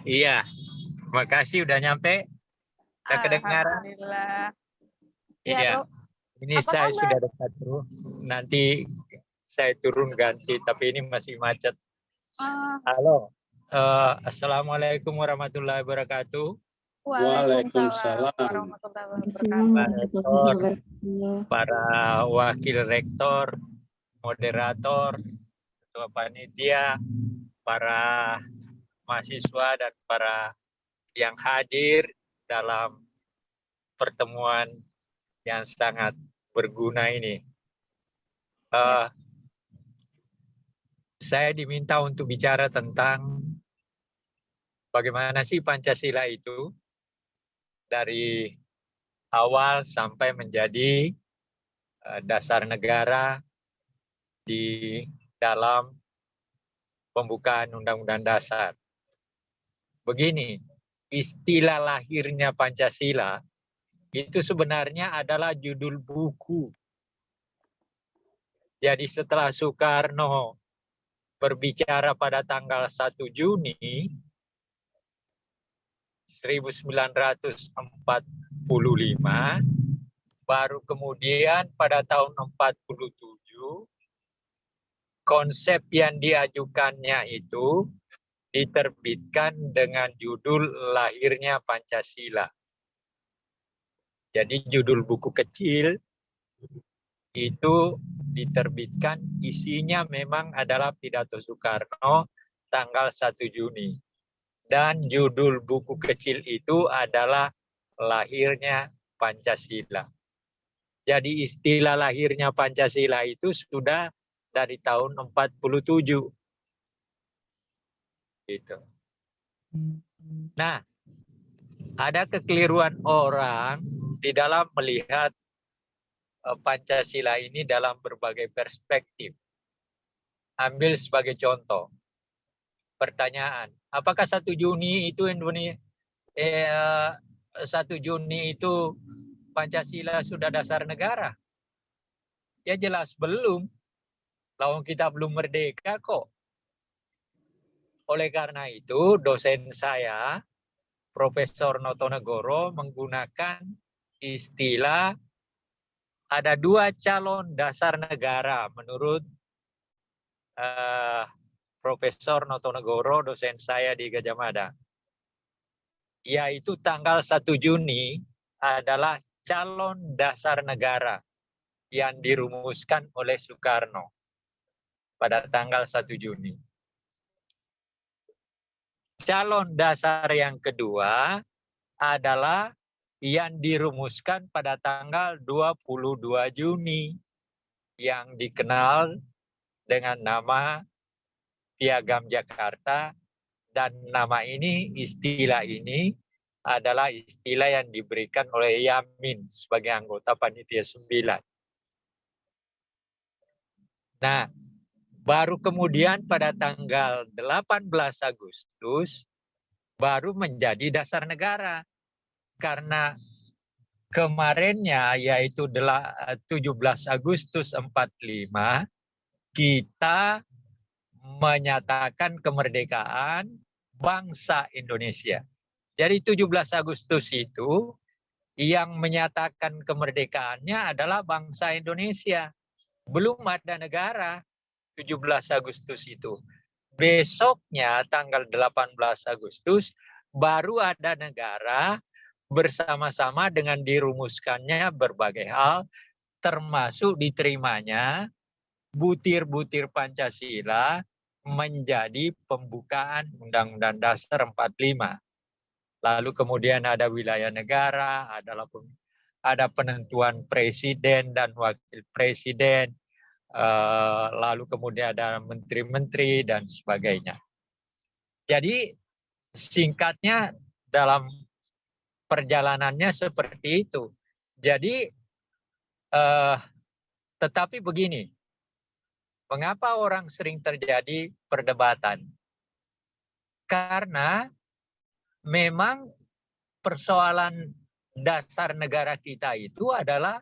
Iya, makasih udah nyampe. Udah kedengaran? Alhamdulillah. Iya, Iya, Bro. ini Apa saya kabar? sudah dekat tuh. Nanti saya turun ganti, tapi ini masih macet. Ah, Halo, Assalamualaikum warahmatullahi wabarakatuh. Waalaikumsalam Waalaikumsalam. warahmatullahi Pak wabarakatuh. Rektor, para wakil rektor, moderator, ketua panitia, para mahasiswa dan para yang hadir dalam pertemuan yang sangat berguna ini. Saya diminta untuk bicara tentang bagaimana sih Pancasila itu dari awal sampai menjadi dasar negara di dalam pembukaan Undang-Undang Dasar. Begini, istilah lahirnya Pancasila itu sebenarnya adalah judul buku. Jadi setelah Soekarno berbicara pada tanggal 1 Juni 1945, baru kemudian pada tahun 47 konsep yang diajukannya itu diterbitkan dengan judul lahirnya Pancasila. Jadi judul buku kecil itu diterbitkan, isinya memang adalah pidato Soekarno tanggal 1 Juni. Dan judul buku kecil itu adalah lahirnya Pancasila. Jadi istilah lahirnya Pancasila itu sudah dari tahun 47. Gitu. Nah, ada kekeliruan orang di dalam melihat Pancasila ini dalam berbagai perspektif. Ambil sebagai contoh. Pertanyaan, apakah 1 Juni itu Indonesia 1 Juni itu Pancasila sudah dasar negara? Ya jelas belum. Lawang kita belum merdeka kok. Oleh karena itu, dosen saya, Profesor Notonegoro, menggunakan istilah ada 2 calon dasar negara menurut Profesor Notonegoro, dosen saya di Gajah Mada. Yaitu tanggal 1 Juni adalah calon dasar negara yang dirumuskan oleh Soekarno pada tanggal 1 Juni. Calon dasar yang kedua adalah yang dirumuskan pada tanggal 22 Juni yang dikenal dengan nama Piagam Jakarta, dan nama ini, istilah ini adalah istilah yang diberikan oleh Yamin sebagai anggota Panitia 9. Nah, baru kemudian pada tanggal 18 Agustus baru menjadi dasar negara. Karena kemarinnya yaitu 17 Agustus 45 kita menyatakan kemerdekaan bangsa Indonesia. Jadi 17 Agustus itu yang menyatakan kemerdekaannya adalah bangsa Indonesia. Belum ada negara 17 Agustus itu. Besoknya tanggal 18 Agustus baru ada negara bersama-sama dengan dirumuskannya berbagai hal, termasuk diterimanya butir-butir Pancasila menjadi pembukaan Undang-Undang Dasar 45. Lalu kemudian ada wilayah negara, ada penentuan presiden dan wakil presiden, lalu kemudian ada menteri-menteri dan sebagainya. Jadi singkatnya dalam perjalanannya seperti itu. Jadi tetapi begini, mengapa orang sering terjadi perdebatan? Karena memang persoalan dasar negara kita itu adalah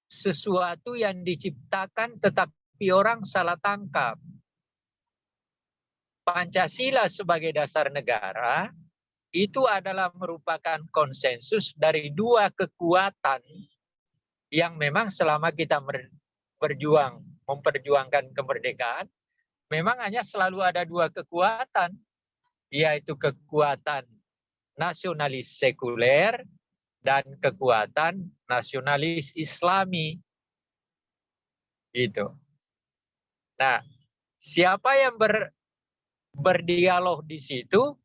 sesuatu yang diciptakan tetapi orang salah tangkap. Pancasila sebagai dasar negara itu adalah merupakan konsensus dari dua kekuatan yang memang selama kita memperjuangkan kemerdekaan, memang hanya selalu ada dua kekuatan, yaitu kekuatan nasionalis sekuler dan kekuatan nasionalis Islami. Gitu. Nah, siapa yang berdialog di situ?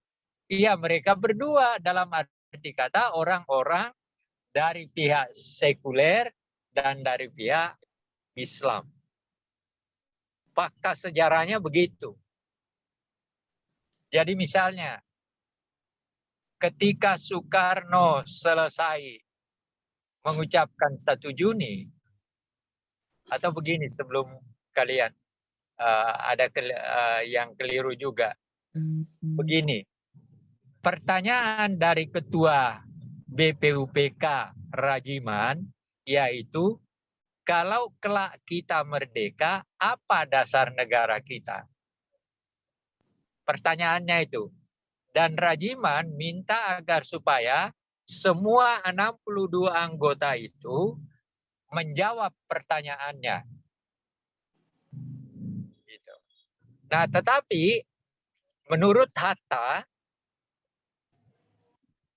Ya, mereka berdua, dalam arti kata orang-orang dari pihak sekuler dan dari pihak Islam. Fakta sejarahnya begitu. Jadi misalnya, ketika Soekarno selesai mengucapkan 1 Juni, atau begini sebelum kalian, ada yang keliru juga. Begini, pertanyaan dari Ketua BPUPK Rajiman, yaitu kalau kelak kita merdeka, apa dasar negara kita? Pertanyaannya itu. Dan Rajiman minta agar supaya semua 62 anggota itu menjawab pertanyaannya. Gitu. Nah, tetapi menurut Hatta,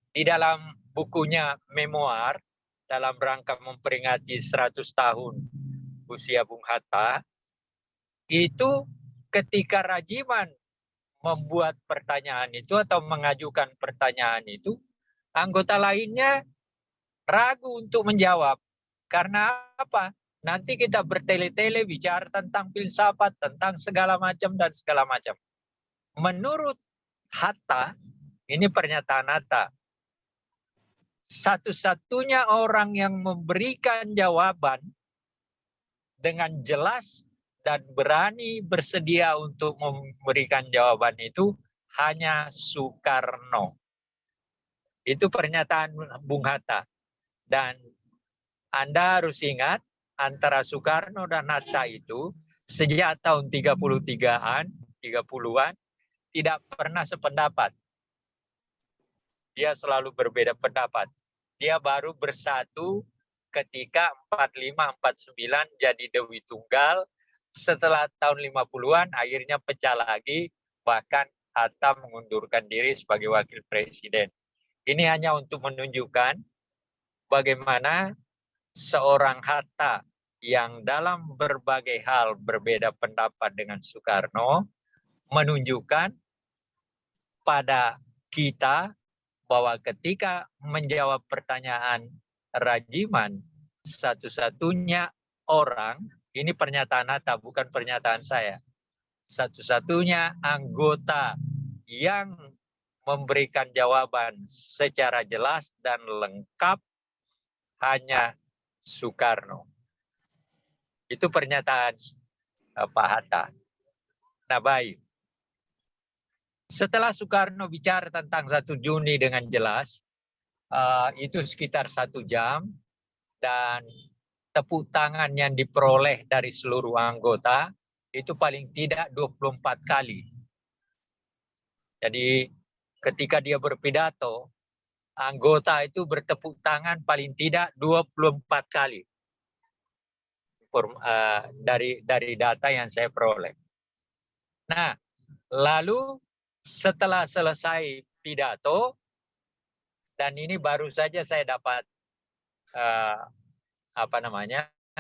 di dalam bukunya memoir, dalam rangka memperingati 100 tahun usia Bung Hatta, itu ketika Rajiman membuat pertanyaan itu atau mengajukan pertanyaan itu, anggota lainnya ragu untuk menjawab. Karena apa? Nanti kita bertele-tele bicara tentang filsafat, tentang segala macam dan segala macam. Menurut Hatta, ini pernyataan Hatta, satu-satunya orang yang memberikan jawaban dengan jelas dan berani bersedia untuk memberikan jawaban itu hanya Soekarno. Itu pernyataan Bung Hatta. Dan Anda harus ingat, antara Soekarno dan Hatta itu sejak tahun 30-an tidak pernah sependapat. Dia selalu berbeda pendapat. Dia baru bersatu ketika 45-49 jadi Dewi Tunggal. Setelah tahun 50-an akhirnya pecah lagi, bahkan Hatta mengundurkan diri sebagai wakil presiden. Ini hanya untuk menunjukkan bagaimana seorang Hatta yang dalam berbagai hal berbeda pendapat dengan Soekarno menunjukkan pada kita bahwa ketika menjawab pertanyaan Rajiman, satu-satunya orang, ini pernyataan Hatta bukan pernyataan saya, satu-satunya anggota yang memberikan jawaban secara jelas dan lengkap hanya Soekarno. Itu pernyataan Pak Hatta. Nah, baik. Setelah Soekarno bicara tentang 1 Juni dengan jelas, itu sekitar 1 jam, dan tepuk tangan yang diperoleh dari seluruh anggota itu paling tidak 24 kali. Jadi ketika dia berpidato, anggota itu bertepuk tangan paling tidak 24 kali. Dari data yang saya peroleh. Nah, lalu setelah selesai pidato, dan ini baru saja saya dapat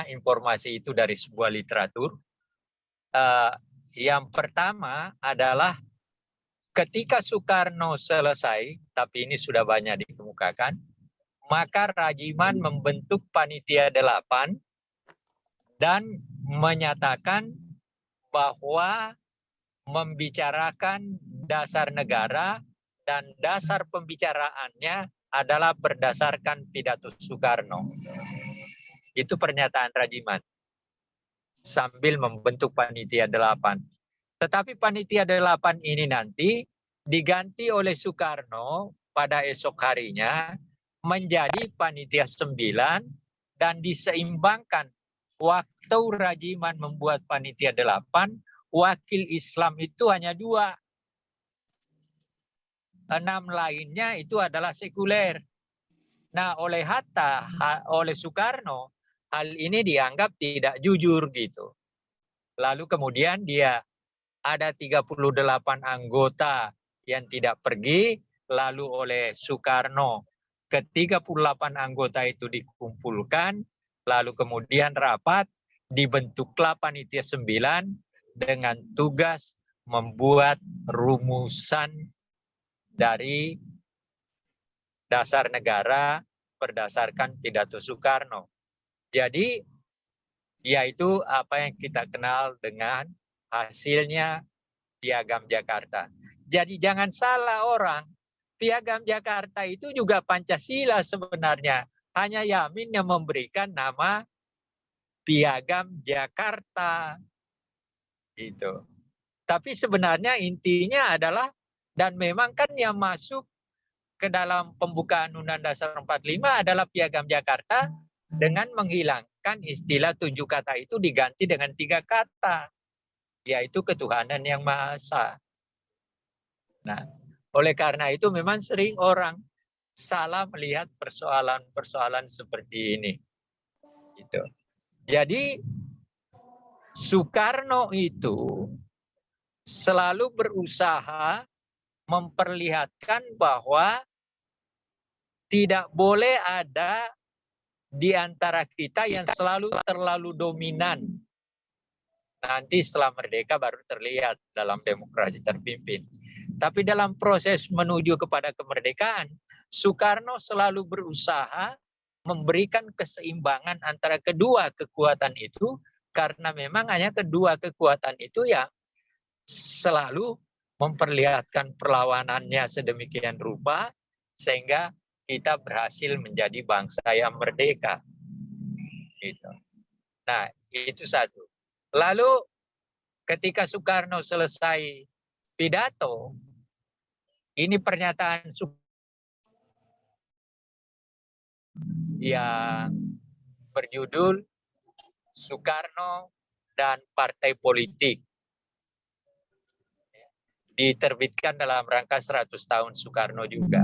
informasi itu dari sebuah literatur. Yang pertama adalah ketika Soekarno selesai, tapi ini sudah banyak dikemukakan, maka Rajiman membentuk panitia 8 dan menyatakan bahwa membicarakan dasar negara dan dasar pembicaraannya adalah berdasarkan pidato Soekarno. Itu pernyataan Rajiman sambil membentuk panitia 8. Tetapi panitia 8 ini nanti diganti oleh Soekarno pada esok harinya menjadi panitia 9 dan diseimbangkan. Waktu Rajiman membuat panitia 8, wakil Islam itu hanya 2. 6 lainnya itu adalah sekuler. Nah, oleh Hatta, oleh Soekarno, hal ini dianggap tidak jujur gitu. Lalu kemudian dia ada 38 anggota yang tidak pergi, lalu oleh Soekarno ke-38 anggota itu dikumpulkan, lalu kemudian rapat, dibentuklah Panitia 9 dengan tugas membuat rumusan dari dasar negara berdasarkan pidato Soekarno. Jadi, yaitu apa yang kita kenal dengan hasilnya Piagam Jakarta. Jadi jangan salah orang, Piagam Jakarta itu juga Pancasila sebenarnya. Hanya Yamin yang memberikan nama Piagam Jakarta. Gitu. Tapi sebenarnya intinya adalah, dan memang kan yang masuk ke dalam pembukaan Undang-Undang Dasar 45 adalah Piagam Jakarta dengan menghilangkan istilah 7 kata itu diganti dengan 3 kata, yaitu ketuhanan yang Maha Esa. Nah, oleh karena itu memang sering orang salah melihat persoalan-persoalan seperti ini. Gitu. Jadi Soekarno itu selalu berusaha memperlihatkan bahwa tidak boleh ada di antara kita yang selalu terlalu dominan. Nanti setelah merdeka baru terlihat dalam demokrasi terpimpin. Tapi dalam proses menuju kepada kemerdekaan, Soekarno selalu berusaha memberikan keseimbangan antara kedua kekuatan itu, karena memang hanya kedua kekuatan itu yang selalu memperlihatkan perlawanannya sedemikian rupa, sehingga kita berhasil menjadi bangsa yang merdeka. Gitu. Nah, itu satu. Lalu ketika Soekarno selesai pidato, ini pernyataan yang berjudul Soekarno dan Partai Politik. Diterbitkan dalam rangka 100 tahun Soekarno juga.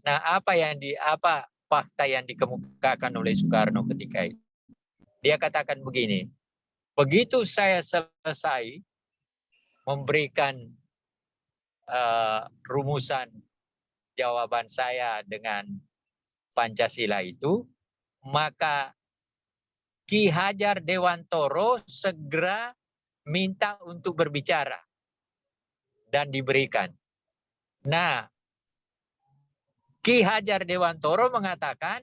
Nah, apa fakta yang dikemukakan oleh Soekarno ketika itu? Dia katakan begini, begitu saya selesai memberikan rumusan jawaban saya dengan Pancasila itu, maka Ki Hajar Dewantoro segera minta untuk berbicara dan diberikan. Nah, Ki Hajar Dewantoro mengatakan,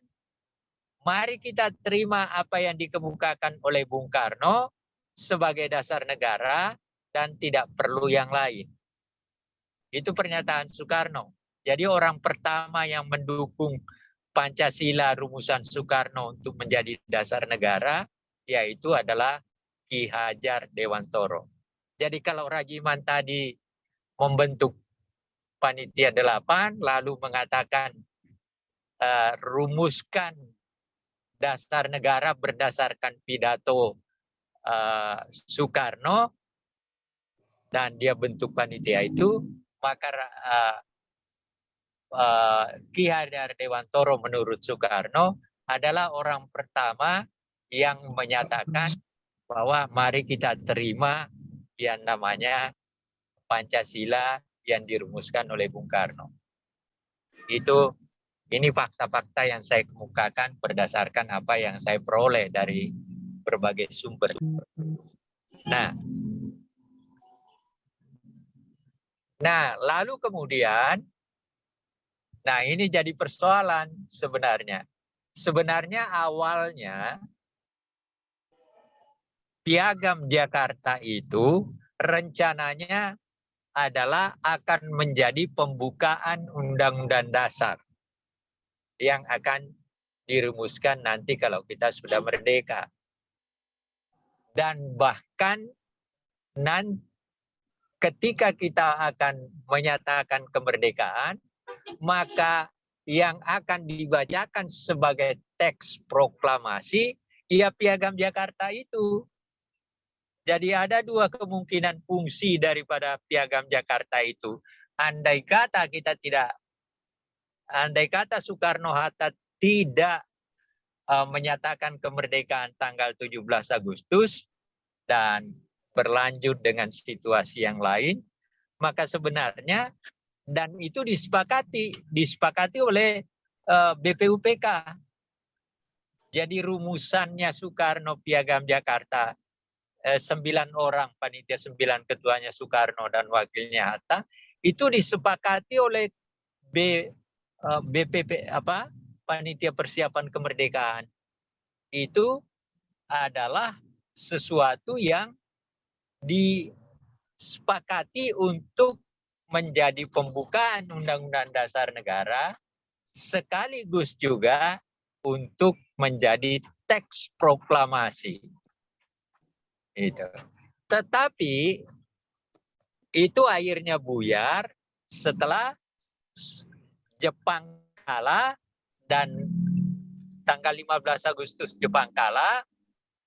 mari kita terima apa yang dikemukakan oleh Bung Karno sebagai dasar negara dan tidak perlu yang lain. Itu pernyataan Soekarno. Jadi orang pertama yang mendukung Pancasila rumusan Soekarno untuk menjadi dasar negara, yaitu adalah Ki Hajar Dewantoro. Jadi kalau Rajiman tadi membentuk Panitia 8, lalu mengatakan rumuskan dasar negara berdasarkan pidato Soekarno, dan dia bentuk panitia itu, maka Ki Hajar Dewantoro menurut Soekarno adalah orang pertama yang menyatakan bahwa mari kita terima yang namanya Pancasila yang dirumuskan oleh Bung Karno. Ini fakta-fakta yang saya kemukakan berdasarkan apa yang saya peroleh dari berbagai sumber. Nah, lalu kemudian, ini jadi persoalan sebenarnya. Sebenarnya awalnya Piagam Jakarta itu rencananya adalah akan menjadi pembukaan Undang-Undang Dasar yang akan dirumuskan nanti kalau kita sudah merdeka. Dan bahkan ketika kita akan menyatakan kemerdekaan, maka yang akan dibacakan sebagai teks proklamasi, ya Piagam Jakarta itu. Jadi ada dua kemungkinan fungsi daripada Piagam Jakarta itu. andai kata Soekarno-Hatta tidak menyatakan kemerdekaan tanggal 17 Agustus dan berlanjut dengan situasi yang lain, maka sebenarnya dan itu disepakati oleh BPUPK. Jadi rumusannya Soekarno Piagam Jakarta, 9 orang panitia, 9 ketuanya Soekarno dan wakilnya Hatta, itu disepakati oleh BPP panitia persiapan kemerdekaan. Itu adalah sesuatu yang disepakati untuk menjadi pembukaan Undang-Undang Dasar Negara, sekaligus juga untuk menjadi teks proklamasi. Itu. Tetapi itu akhirnya buyar setelah Jepang kalah, dan tanggal 15 Agustus Jepang kalah,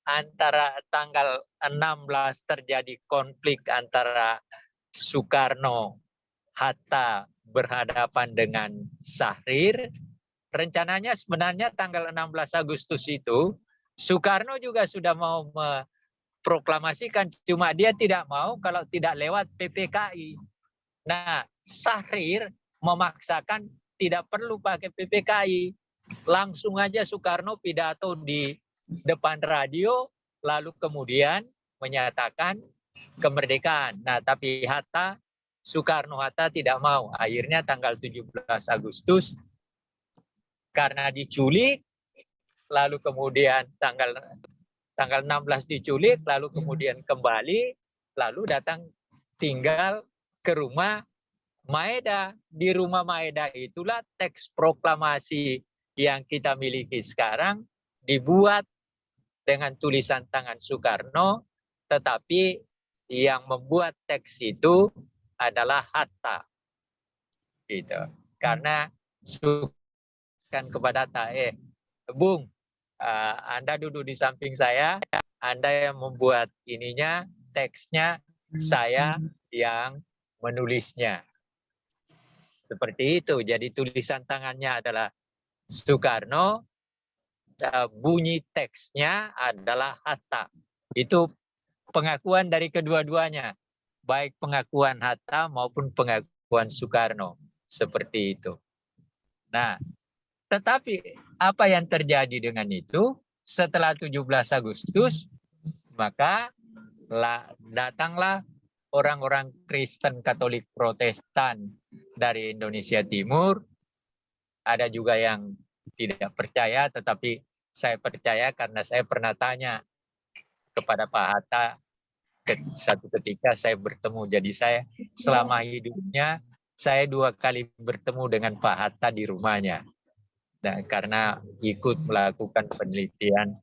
antara tanggal 16 terjadi konflik antara Soekarno, Hatta berhadapan dengan Syahrir. Rencananya sebenarnya tanggal 16 Agustus itu Soekarno juga sudah mau memproklamasikan, cuma dia tidak mau kalau tidak lewat PPKI. Nah, Syahrir memaksakan tidak perlu pakai PPKI. Langsung aja Soekarno pidato di depan radio, lalu kemudian menyatakan kemerdekaan. Nah, tapi Soekarno-Hatta tidak mau. Akhirnya tanggal 17 Agustus karena diculik, lalu kemudian tanggal 16 diculik, lalu kemudian kembali, lalu datang tinggal ke rumah Maeda. Di rumah Maeda itulah teks proklamasi yang kita miliki sekarang dibuat dengan tulisan tangan Soekarno, tetapi yang membuat teks itu adalah Hatta. Gitu. Karena kan kepada Hatta, Bung, Anda duduk di samping saya, Anda yang membuat ininya, teksnya, saya yang menulisnya. Seperti itu. Jadi tulisan tangannya adalah Soekarno, bunyi teksnya adalah Hatta. Itu pengakuan dari kedua-duanya, baik pengakuan Hatta maupun pengakuan Soekarno. Seperti itu. Nah, tetapi apa yang terjadi dengan itu? Setelah 17 Agustus, maka datanglah orang-orang Kristen Katolik Protestan dari Indonesia Timur. Ada juga yang tidak percaya, tetapi saya percaya karena saya pernah tanya kepada Pak Hatta satu ketika saya bertemu. Jadi saya selama hidupnya saya 2 kali bertemu dengan Pak Hatta di rumahnya. Dan karena ikut melakukan penelitian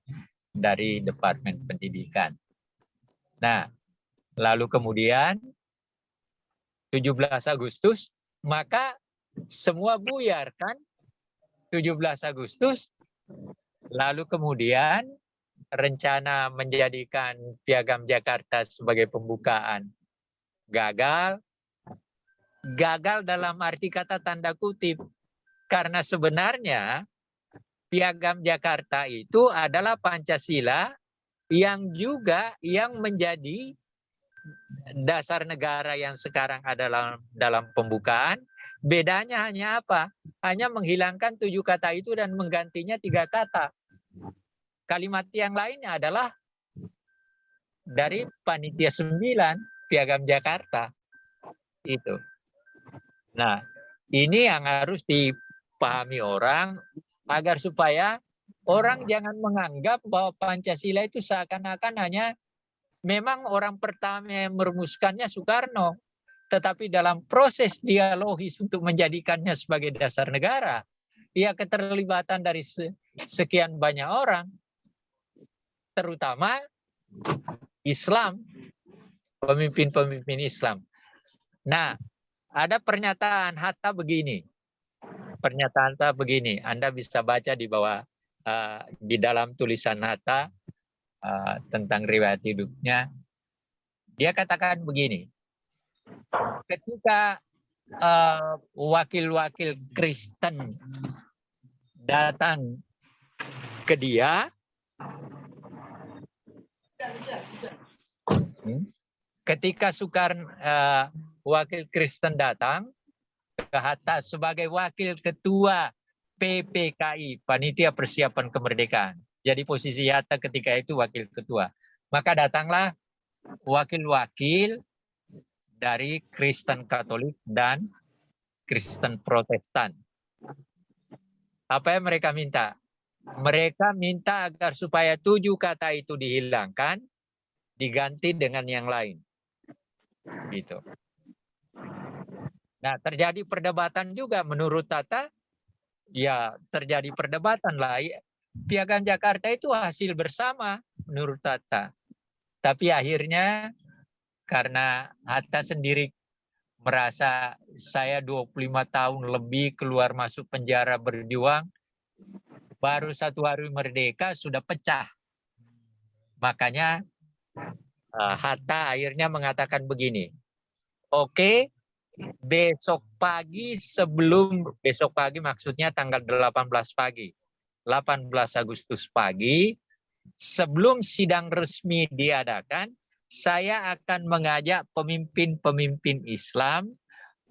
dari Departemen Pendidikan. Nah, lalu kemudian 17 Agustus, maka semua buyar kan 17 Agustus, lalu kemudian rencana menjadikan Piagam Jakarta sebagai pembukaan gagal dalam arti kata tanda kutip, karena sebenarnya Piagam Jakarta itu adalah Pancasila yang juga yang menjadi dasar negara yang sekarang adalah dalam pembukaan. Bedanya hanya apa? Hanya menghilangkan 7 kata itu dan menggantinya 3 kata. Kalimat yang lainnya adalah dari Panitia 9 Piagam Jakarta. Itu. Nah, ini yang harus dipahami orang agar supaya orang jangan menganggap bahwa Pancasila itu seakan-akan hanya memang orang pertama yang merumuskannya Soekarno. Tetapi dalam proses dialogis untuk menjadikannya sebagai dasar negara, ya keterlibatan dari sekian banyak orang, terutama Islam, pemimpin-pemimpin Islam. Nah, ada pernyataan Hatta begini. Pernyataan Hatta begini, Anda bisa baca di bawah di dalam tulisan Hatta tentang riwayat hidupnya. Dia katakan begini, ketika wakil-wakil Kristen datang ke dia, ketika wakil Kristen datang ke Hatta sebagai wakil ketua PPKI, Panitia Persiapan Kemerdekaan. Jadi posisi Hatta ketika itu wakil ketua. Maka datanglah wakil-wakil dari Kristen Katolik dan Kristen Protestan. Apa yang mereka minta? Mereka minta agar supaya 7 kata itu dihilangkan, diganti dengan yang lain. Gitu. Nah, terjadi perdebatan juga menurut Tata. Ya, terjadi perdebatan lah. Piagam Jakarta itu hasil bersama menurut Tata. Tapi akhirnya karena Hatta sendiri merasa saya 25 tahun lebih keluar masuk penjara berjuang, baru 1 hari merdeka sudah pecah. Makanya Hatta akhirnya mengatakan begini, oke, besok pagi maksudnya tanggal 18 pagi, 18 Agustus pagi, sebelum sidang resmi diadakan, saya akan mengajak pemimpin-pemimpin Islam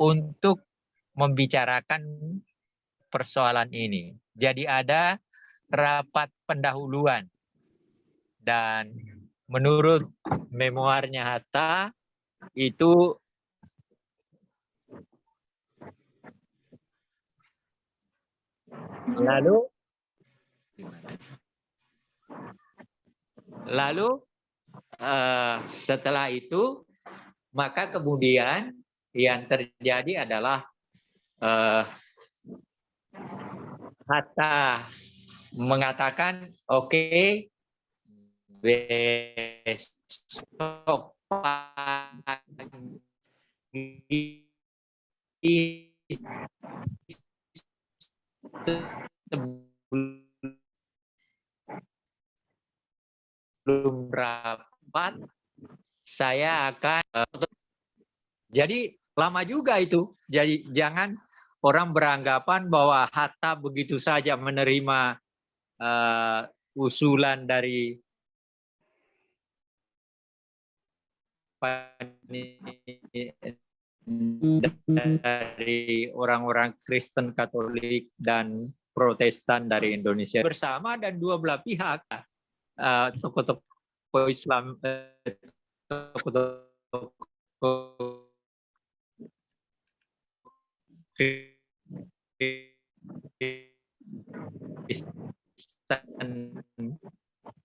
untuk membicarakan persoalan ini. Jadi ada rapat pendahuluan. Dan menurut memoarnya Hatta, itu lalu setelah itu maka kemudian yang terjadi adalah Hatta mengatakan oke, besok pagi sebelum rapat saya akan jadi lama juga itu. Jadi jangan orang beranggapan bahwa Hatta begitu saja menerima usulan dari orang-orang Kristen Katolik dan Protestan dari Indonesia bersama, dan dua belah pihak tokoh-tokoh Islam, tokoh-tokoh Kristen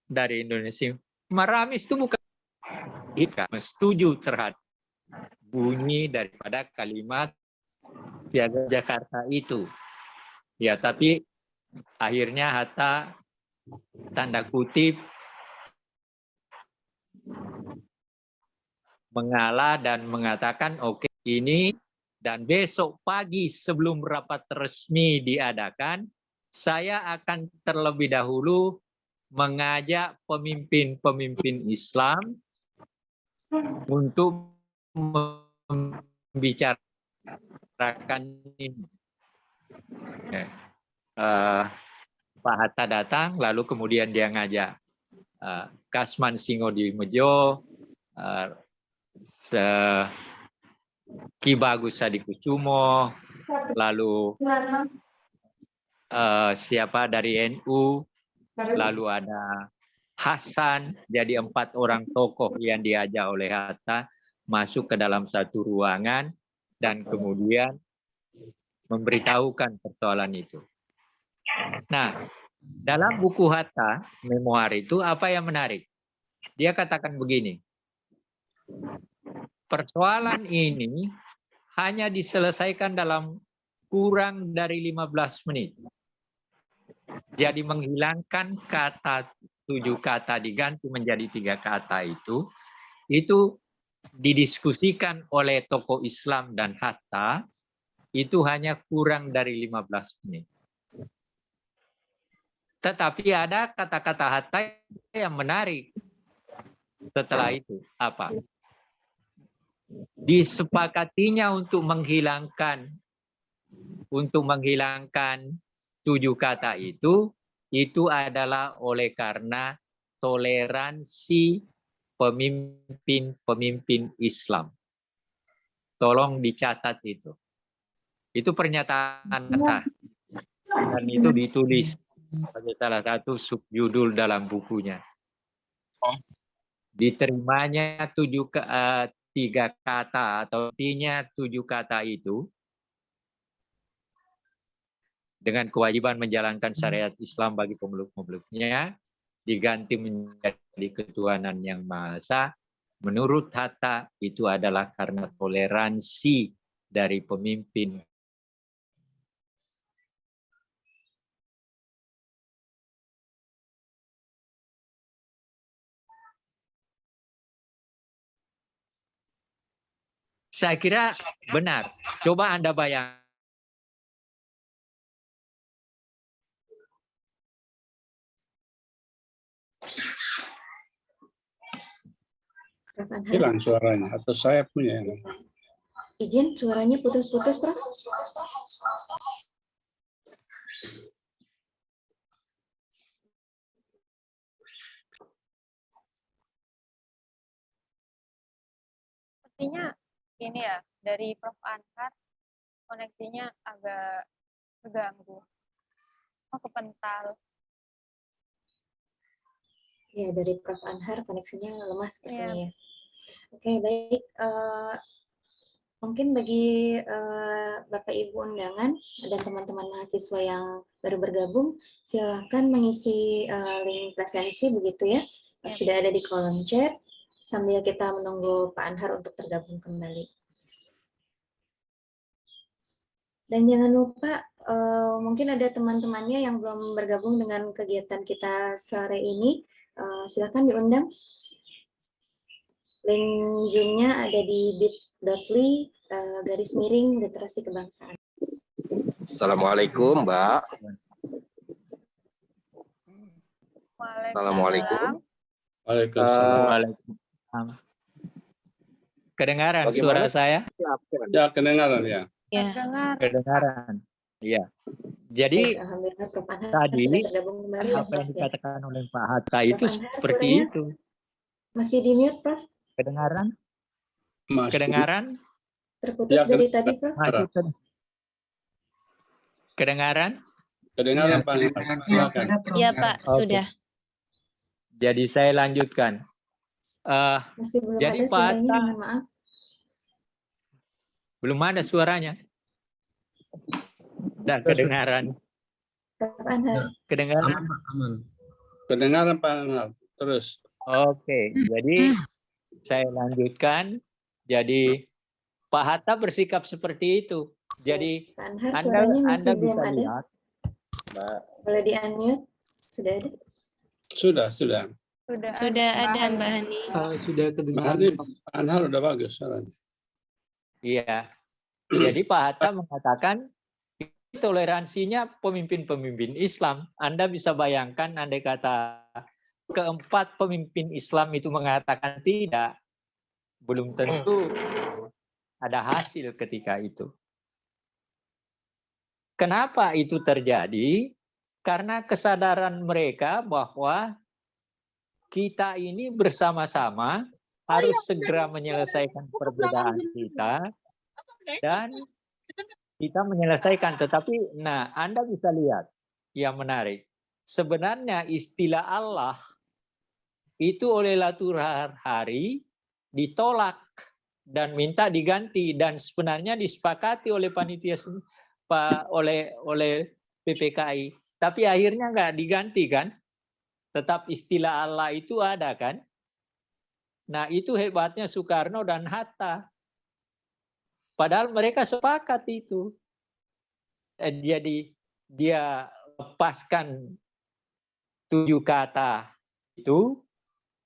dari Indonesia. Maramis itu bukan setuju terhadap bunyi daripada kalimat Piagam Jakarta itu. Ya, tapi akhirnya Hatta tanda kutip mengalah dan mengatakan oke, ini dan besok pagi sebelum rapat resmi diadakan, saya akan terlebih dahulu mengajak pemimpin-pemimpin Islam untuk membicarakan ini. Pak Hatta datang, lalu kemudian dia ngajak Kasman Singodimedjo, Ki Bagus Sadikusumo, lalu siapa dari NU, lalu ada Hasan. Jadi 4 orang tokoh yang diajak oleh Hatta masuk ke dalam satu ruangan dan kemudian memberitahukan persoalan itu. Nah, dalam buku Hatta, memoir itu apa yang menarik? Dia katakan begini, persoalan ini hanya diselesaikan dalam kurang dari 15 menit. Jadi menghilangkan kata 7 kata diganti menjadi 3 kata itu didiskusikan oleh tokoh Islam dan Hatta, itu hanya kurang dari 15 menit. Tetapi ada kata-kata Hatta yang menarik setelah itu. Apa? disepakatinya untuk menghilangkan 7 kata itu adalah oleh karena toleransi pemimpin Islam. Tolong dicatat itu. Itu pernyataan kata. Dan itu ditulis sebagai salah satu subjudul dalam bukunya. Diterimanya 3 kata atau artinya 7 kata itu dengan kewajiban menjalankan syariat Islam bagi pemeluk-pemeluknya diganti menjadi ketuhanan yang Maha Esa. Menurut Hatta itu adalah karena toleransi dari pemimpin. Saya kira benar. Coba Anda bayangkan. Hilang suaranya atau saya punya yang Izin, suaranya putus-putus, Prof. Sepertinya ini ya, dari Prof. Anhar koneksinya agak terganggu. Oh, kepental. Ya, dari Prof. Anhar koneksinya lemah sepertinya Iya. ya. Oke, baik. Mungkin bagi Bapak Ibu undangan dan teman-teman mahasiswa yang baru bergabung, silakan mengisi link presensi begitu ya. Sudah ada di kolom chat sambil kita menunggu Pak Anhar untuk tergabung kembali. Dan jangan lupa mungkin ada teman-temannya yang belum bergabung dengan kegiatan kita sore ini, silakan diundang. Link Zoom-nya ada di bit.ly/literasi kebangsaan. Assalamualaikum, Mbak. Waalaikumsalam. Waalaikumsalam. Kedengaran Bagaimana? suara saya? Ya, kedengaran ya. Ya, Dengar. Kedengaran. Iya. Jadi baik, alhamdulillah Prof. Anhar tadi sudah tergabung kembali ya, apa yang Prof. Ya. dikatakan oleh Pak Hatta itu Prof. Anhar, seperti suaranya itu. masih di mute, Prof? Kedengaran? Mas. Kedengaran? Terputus Ya, dari tadi, Prof? Masih kedengaran? Kedengaran Pak. Silakan. Iya, Pak, Oke. sudah. Jadi saya lanjutkan. Masih belum Jadi ada Pak suaranya, Hatta mohon maaf. belum ada suaranya. Dan kedengaran. Prof. Anhar. Kedengaran? Kedengaran Pak Anhar. Terus. Oke, jadi saya lanjutkan. Jadi Pak Hatta bersikap seperti itu. Jadi Pak Anhar, suaranya masih Anda belum bisa ada. lihat. Boleh di-unmute? Sudah ada? Sudah. Sudah ada, Mbak Hani. Sudah kedengaran. Pak Anhar udah bagus suaranya. Iya. Jadi Pak Hatta mengatakan toleransinya pemimpin-pemimpin Islam. Anda bisa bayangkan andai kata keempat pemimpin Islam itu mengatakan tidak, belum tentu ada hasil ketika itu. Kenapa itu terjadi? Karena kesadaran mereka bahwa kita ini bersama-sama harus segera menyelesaikan perbedaan kita dan kita menyelesaikan. Tetapi, nah, Anda bisa lihat yang menarik. Sebenarnya istilah Allah itu oleh Latur Hari ditolak dan minta diganti, dan sebenarnya disepakati oleh panitia oleh PPKI. Tapi akhirnya nggak diganti kan? Tetap istilah Allah itu ada kan? Nah, itu hebatnya Soekarno dan Hatta. Padahal mereka sepakat itu. Jadi dia lepaskan 7 kata itu,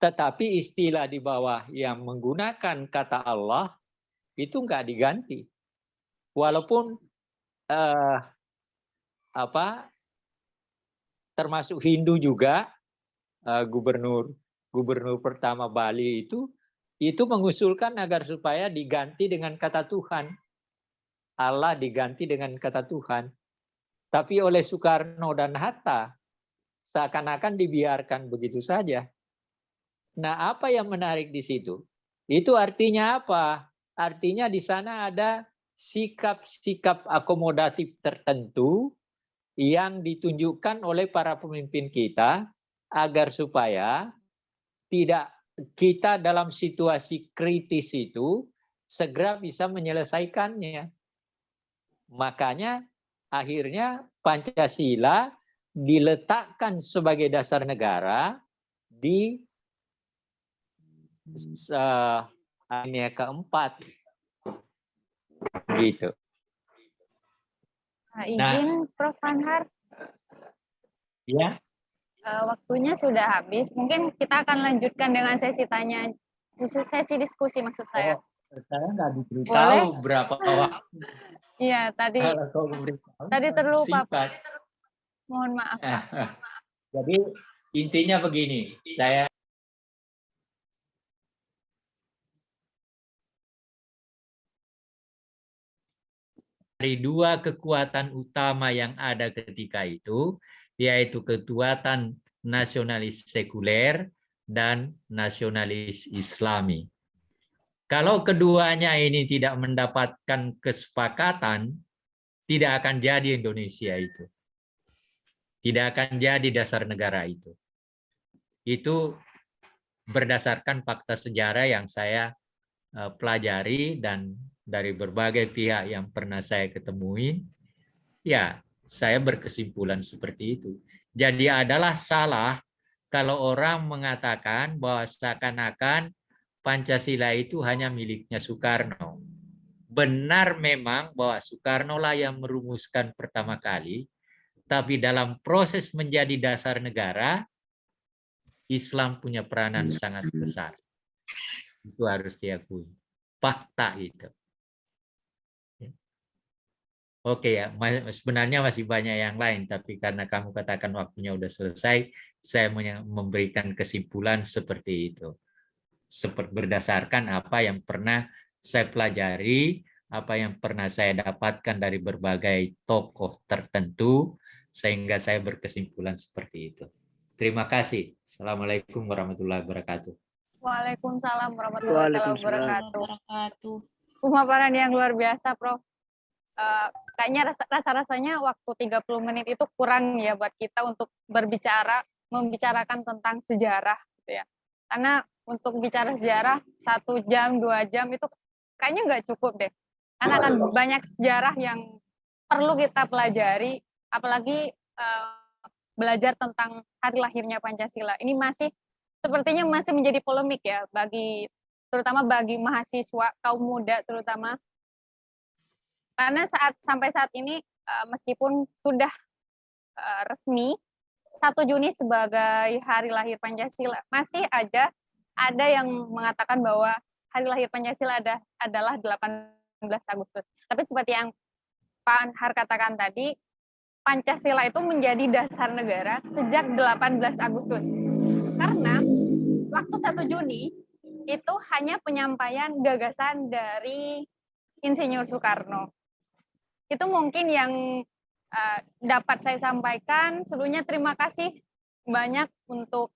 tetapi istilah di bawah yang menggunakan kata Allah itu nggak diganti. Walaupun termasuk Hindu juga, gubernur pertama Bali itu itu mengusulkan agar supaya diganti dengan kata Tuhan. Allah diganti dengan kata Tuhan. Tapi oleh Soekarno dan Hatta, seakan-akan dibiarkan begitu saja. Nah, apa yang menarik di situ? Itu artinya apa? Artinya di sana ada sikap-sikap akomodatif tertentu yang ditunjukkan oleh para pemimpin kita agar supaya tidak kita dalam situasi kritis itu segera bisa menyelesaikannya. Makanya akhirnya Pancasila diletakkan sebagai dasar negara di alinea keempat, gitu. Nah, izin Prof. Anhar, Ya. Waktunya sudah habis. Mungkin kita akan lanjutkan dengan sesi diskusi maksud saya. Saya nggak diberitahu Boleh? berapa waktu. Iya, tadi terlupa. Mohon maaf, Pak. Jadi intinya begini, saya dari dua kekuatan utama yang ada ketika itu, yaitu kekuatan nasionalis sekuler dan nasionalis Islami. Kalau keduanya ini tidak mendapatkan kesepakatan, tidak akan jadi Indonesia itu. Tidak akan jadi dasar negara itu. Itu berdasarkan fakta sejarah yang saya pelajari dan dari berbagai pihak yang pernah saya ketemui, ya saya berkesimpulan seperti itu. Jadi adalah salah kalau orang mengatakan bahwa seakan-akan Pancasila itu hanya miliknya Soekarno. Benar memang bahwa Soekarno lah yang merumuskan pertama kali, tapi dalam proses menjadi dasar negara, Islam punya peranan sangat besar. Itu harus diakui. Fakta itu. Oke ya, sebenarnya masih banyak yang lain, tapi karena kamu katakan waktunya udah selesai, saya memberikan kesimpulan seperti itu. Seperti berdasarkan apa yang pernah saya pelajari, apa yang pernah saya dapatkan dari berbagai tokoh tertentu, sehingga saya berkesimpulan seperti itu. Terima kasih. Assalamualaikum warahmatullahi wabarakatuh. Waalaikumsalam warahmatullahi wabarakatuh. Pemaparan yang luar biasa, Prof. Kayaknya rasa-rasanya waktu 30 menit itu kurang ya buat kita untuk membicarakan tentang sejarah gitu ya. Karena untuk bicara sejarah 1 jam, 2 jam itu kayaknya nggak cukup deh. Karena akan banyak sejarah yang perlu kita pelajari, apalagi belajar tentang hari lahirnya Pancasila. Ini sepertinya masih menjadi polemik ya terutama bagi mahasiswa, kaum muda terutama. Karena sampai saat ini meskipun sudah resmi 1 Juni sebagai hari lahir Pancasila, masih ada yang mengatakan bahwa hari lahir Pancasila adalah 18 Agustus. Tapi seperti yang Pak Anhar katakan tadi, Pancasila itu menjadi dasar negara sejak 18 Agustus. Karena waktu 1 Juni itu hanya penyampaian gagasan dari Insinyur Soekarno. Itu mungkin yang dapat saya sampaikan. Sebelumnya terima kasih banyak untuk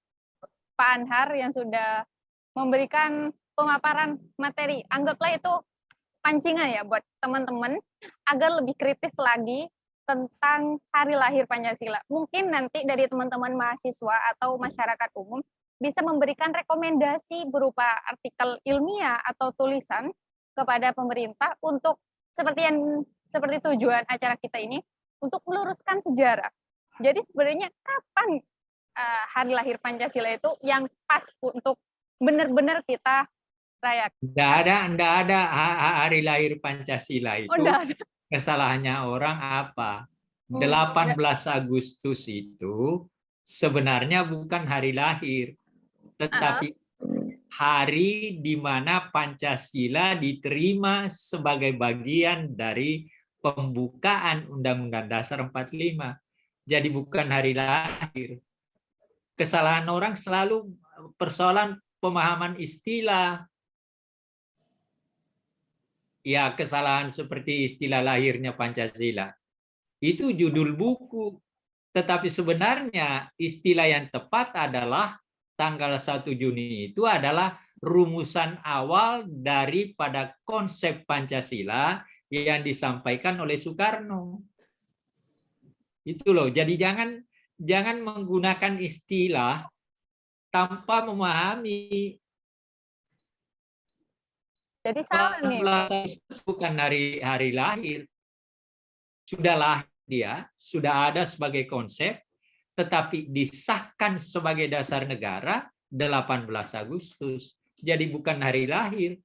Pak Anhar yang sudah memberikan pemaparan materi. Anggaplah itu pancingan ya buat teman-teman agar lebih kritis lagi tentang hari lahir Pancasila. Mungkin nanti dari teman-teman mahasiswa atau masyarakat umum bisa memberikan rekomendasi berupa artikel ilmiah atau tulisan kepada pemerintah untuk seperti tujuan acara kita ini untuk meluruskan sejarah. Jadi sebenarnya kapan hari lahir Pancasila itu yang pas untuk benar-benar kita rayakan? Nggak ada hari lahir Pancasila itu. Kesalahannya orang apa? 18 Agustus itu sebenarnya bukan hari lahir, tetapi hari di mana Pancasila diterima sebagai bagian dari pembukaan Undang-Undang Dasar 45. Jadi bukan hari lahir. Kesalahan orang selalu persoalan pemahaman istilah. ya kesalahan seperti istilah lahirnya Pancasila. Itu judul buku. Tetapi sebenarnya istilah yang tepat adalah tanggal 1 Juni itu adalah rumusan awal daripada konsep Pancasila yang disampaikan oleh Soekarno. Itu loh. Jadi jangan menggunakan istilah tanpa memahami. Jadi salah nih. Bukan hari lahir. Sudahlah dia, sudah ada sebagai konsep, tetapi disahkan sebagai dasar negara 18 Agustus. Jadi bukan hari lahir.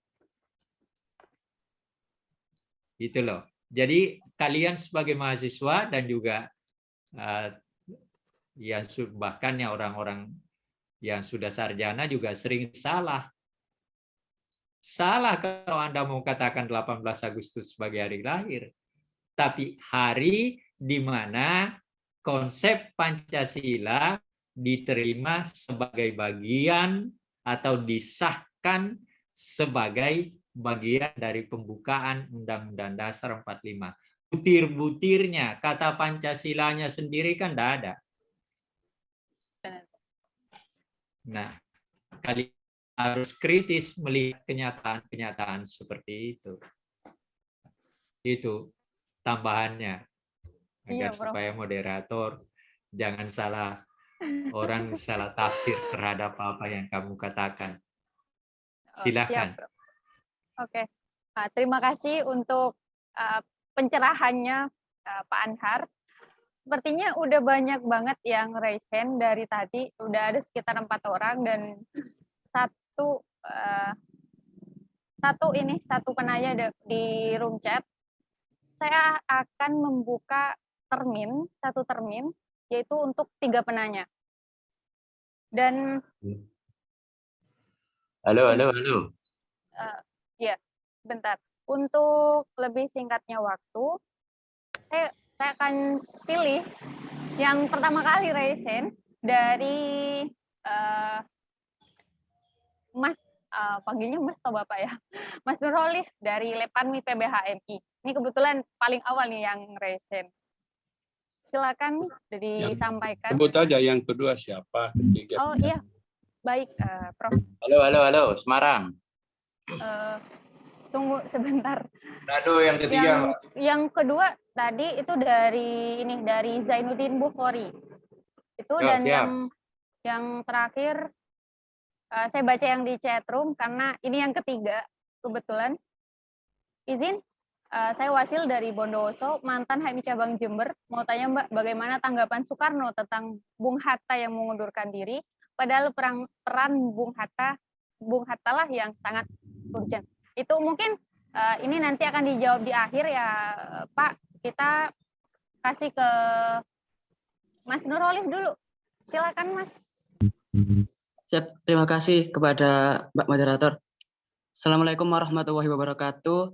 Itu loh. Jadi kalian sebagai mahasiswa dan juga yang bahkan orang-orang yang sudah sarjana juga sering salah. Salah kalau Anda mau katakan 18 Agustus sebagai hari lahir. Tapi hari di mana konsep Pancasila diterima sebagai bagian atau disahkan sebagai bagian dari pembukaan Undang-Undang Dasar 45. Butir-butirnya, kata Pancasilanya sendiri kan tidak ada. Nah, kalian harus kritis melihat kenyataan-kenyataan seperti itu. Itu tambahannya agar supaya moderator jangan salah salah tafsir terhadap apa yang kamu katakan. Silakan. Oke. Terima kasih untuk pencerahannya Pak Anhar. Sepertinya udah banyak banget yang raise hand dari tadi, udah ada sekitar 4 orang dan satu penanya di room chat. Saya akan membuka satu termin, yaitu untuk 3 penanya. Dan halo. Ya, bentar. Untuk lebih singkatnya waktu, saya akan pilih yang pertama kali raise hand dari Mas, panggilnya Mas atau Bapak ya, Mas Nurholis dari Lepanmi PBHMI. Ini kebetulan paling awal nih yang raise hand. Silakan disampaikan. Sebut aja yang kedua siapa, ketiga. Oh iya, baik Prof. Halo, Semarang. Tunggu sebentar. Aduh, yang ketiga. Yang kedua tadi itu dari Zainuddin Bukhari. Itu dan yang terakhir saya baca yang di chat room karena ini yang ketiga kebetulan. Izin, saya Wasil dari Bondowoso, mantan HMI Cabang Jember. Mau tanya Mbak, bagaimana tanggapan Soekarno tentang Bung Hatta yang mengundurkan diri? Padahal peran Bung Hatta lah yang sangat urgent. Itu mungkin ini nanti akan dijawab di akhir ya Pak. Kita kasih ke Mas Nurholis dulu. Silakan Mas. Siap, terima kasih kepada Mbak Moderator. Assalamualaikum warahmatullahi wabarakatuh.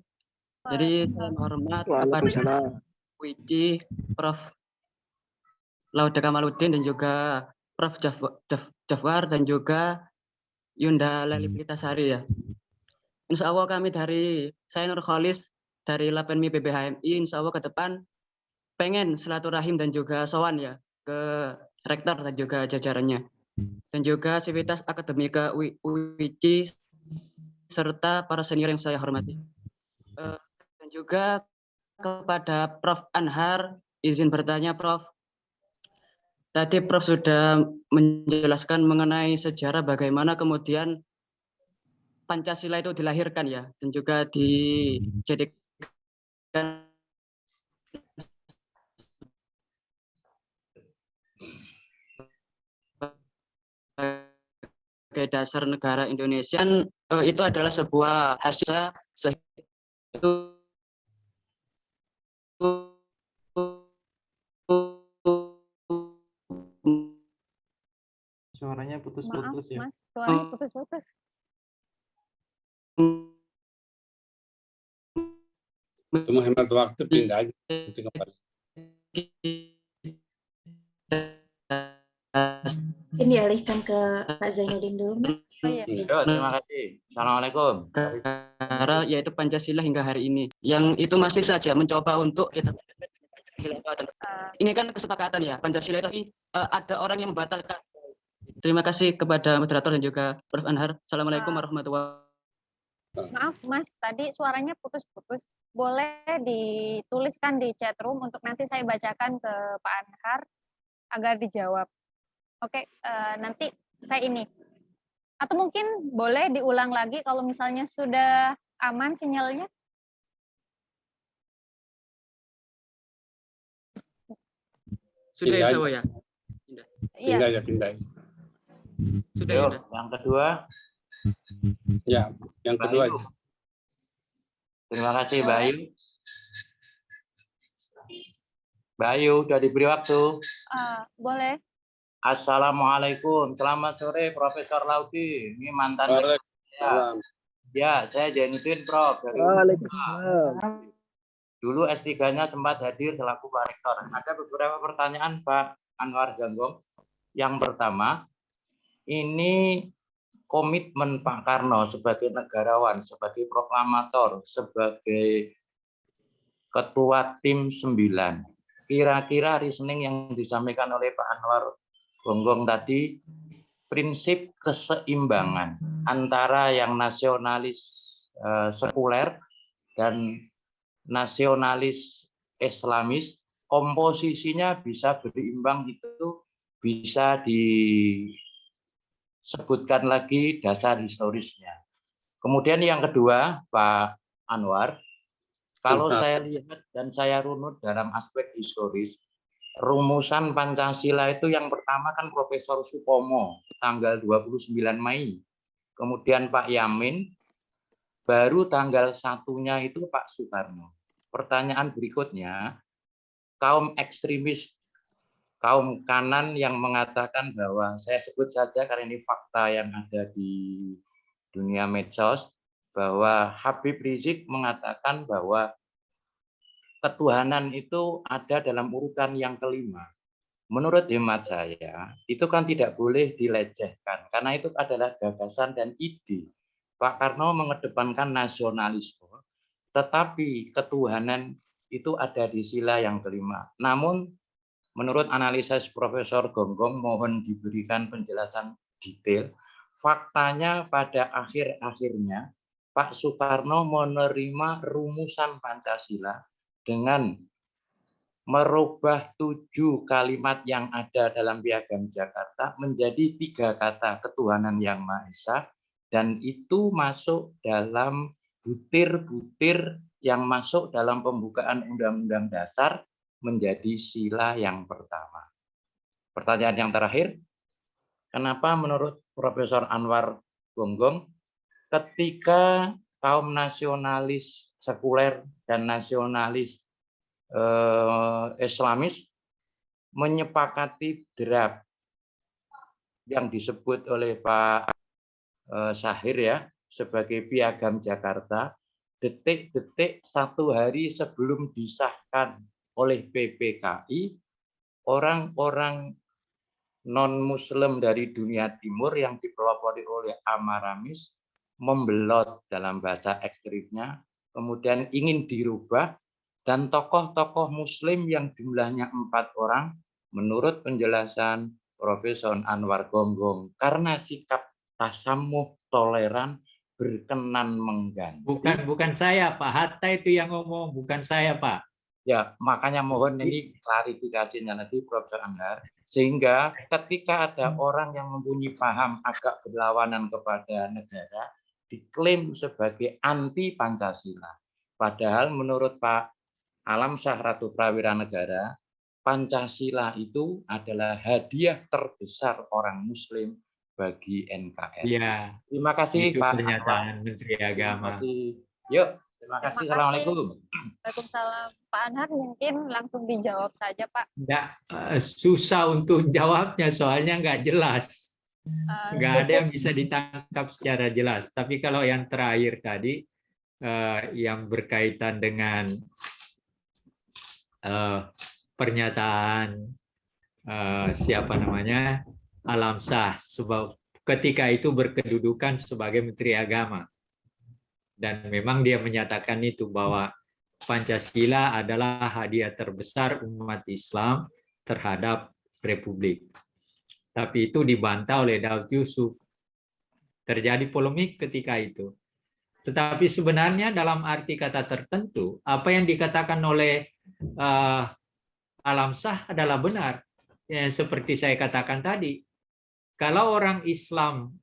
Jadi saya hormat kepada Wiji, Prof. Laude Kamaludin dan juga Prof. Jafar dan juga Yunda Leli Pritasari ya. Insya Allah kami saya Nurholis dari Lepanmi PBHMI, insya Allah ke depan pengen silaturahim dan juga sowan ya ke rektor dan juga jajarannya. Dan juga Sivitas Akademika UIC serta para senior yang saya hormati. Dan juga kepada Prof. Anhar, izin bertanya Prof. Tadi Prof sudah menjelaskan mengenai sejarah bagaimana kemudian Pancasila itu dilahirkan ya, dan juga dijadikan sebagai dasar negara Indonesia. Itu adalah sebuah hasil Suaranya putus-putus ya. Mas, suaranya putus-putus. Cuma hemat waktu pindah aja. Mungkin dialihkan ke Pak Zainuddin dulu, Mbak. Oh iya. Terima kasih. Assalamualaikum. Negara yaitu Pancasila hingga hari ini. Yang itu masih saja mencoba untuk kita ini kan kesepakatan ya, Pancasila itu ada orang yang membatalkan. Terima kasih kepada moderator dan juga Prof. Anhar. Assalamualaikum warahmatullahi wabarakatuh. Maaf Mas, tadi suaranya putus-putus. Boleh dituliskan di chat room untuk nanti saya bacakan ke Pak Anhar agar dijawab. Oke, nanti saya ini. Atau mungkin boleh diulang lagi kalau misalnya sudah aman sinyalnya. Sudah ya, Sawo ya? Iya. Pindah. Sudah Yuk, ya. yang kedua. Ya, yang kedua. Bayu. Terima kasih, Bayu. Bayu, sudah diberi waktu. Boleh. Assalamualaikum. Selamat sore, Profesor Laudi. Ini mantan Waalaikumsalam. Ya, saya Jainuddin, Prof. Dari Waalaikumsalam. Dulu S3-nya sempat hadir selaku Pak Rektor. Ada beberapa pertanyaan Pak Anwar Ganggong. Yang pertama, ini komitmen Pak Karno sebagai negarawan, sebagai proklamator, sebagai ketua tim 9. Kira-kira reasoning yang disampaikan oleh Pak Anwar Ganggong tadi, prinsip keseimbangan antara yang nasionalis sekuler dan nasionalis Islamis, komposisinya bisa berimbang, itu bisa disebutkan lagi dasar historisnya. Kemudian yang kedua, Pak Anwar, kalau saya lihat dan saya runut dalam aspek historis, rumusan Pancasila itu yang pertama kan Profesor Supomo, tanggal 29 Mei. Kemudian Pak Yamin, baru tanggal 1-nya itu Pak Soekarno. Pertanyaan berikutnya, kaum ekstremis, kaum kanan yang mengatakan bahwa, saya sebut saja karena ini fakta yang ada di dunia medsos, bahwa Habib Rizik mengatakan bahwa ketuhanan itu ada dalam urutan yang kelima. Menurut hemat saya, itu kan tidak boleh dilecehkan, karena itu adalah gagasan dan ide. Pak Karno mengedepankan nasionalisme, tetapi ketuhanan itu ada di sila yang kelima. Namun, menurut analisis Profesor Gonggong, mohon diberikan penjelasan detail, faktanya pada akhir-akhirnya, Pak Soekarno menerima rumusan Pancasila dengan merubah 7 kalimat yang ada dalam Piagam Jakarta menjadi 3 kata ketuhanan yang Maha Esa, dan itu masuk dalam butir-butir yang masuk dalam pembukaan Undang-Undang Dasar menjadi sila yang pertama. Pertanyaan yang terakhir, kenapa menurut Profesor Anwar Ganggong ketika kaum nasionalis sekuler dan nasionalis Islamis menyepakati draft yang disebut oleh Pak Syahir ya sebagai Piagam Jakarta, detik-detik 1 hari sebelum disahkan oleh PPKI, orang-orang non-Muslim dari dunia timur yang dipelopori oleh Amaramis membelot dalam bahasa ekstrimnya, kemudian ingin dirubah, dan tokoh-tokoh Muslim yang jumlahnya 4 orang, menurut penjelasan Profesor Anwar Ganggong, karena sikap tasamuh toleran berkenan mengganti. Bukan saya, Pak. Hatta itu yang ngomong, bukan saya, Pak. Ya, makanya mohon ini klarifikasinya nanti Profesor Anhar, sehingga ketika ada orang yang mempunyai paham agak berlawanan kepada negara, diklaim sebagai anti Pancasila. Padahal menurut Pak Alamsyah Ratu Prawira Negara, Pancasila itu adalah hadiah terbesar orang Muslim bagi NKRI. Iya. Terima kasih Itu Pak pernyataan Menteri Agama. Terima kasih. Yuk, terima kasih. Assalamualaikum. Waalaikumsalam. Pak Anhar mungkin langsung dijawab saja, Pak. Nggak, susah untuk jawabnya, soalnya nggak jelas. Nggak ada yang bisa ditangkap secara jelas. Tapi kalau yang terakhir tadi, yang berkaitan dengan pernyataan siapa namanya, Alamsyah, sebab ketika itu berkedudukan sebagai Menteri Agama. Dan memang dia menyatakan itu bahwa Pancasila adalah hadiah terbesar umat Islam terhadap Republik. Tapi itu dibantah oleh Daud Yusuf. Terjadi polemik ketika itu. Tetapi sebenarnya dalam arti kata tertentu, apa yang dikatakan oleh Alam Shah adalah benar. Seperti saya katakan tadi, kalau orang Islam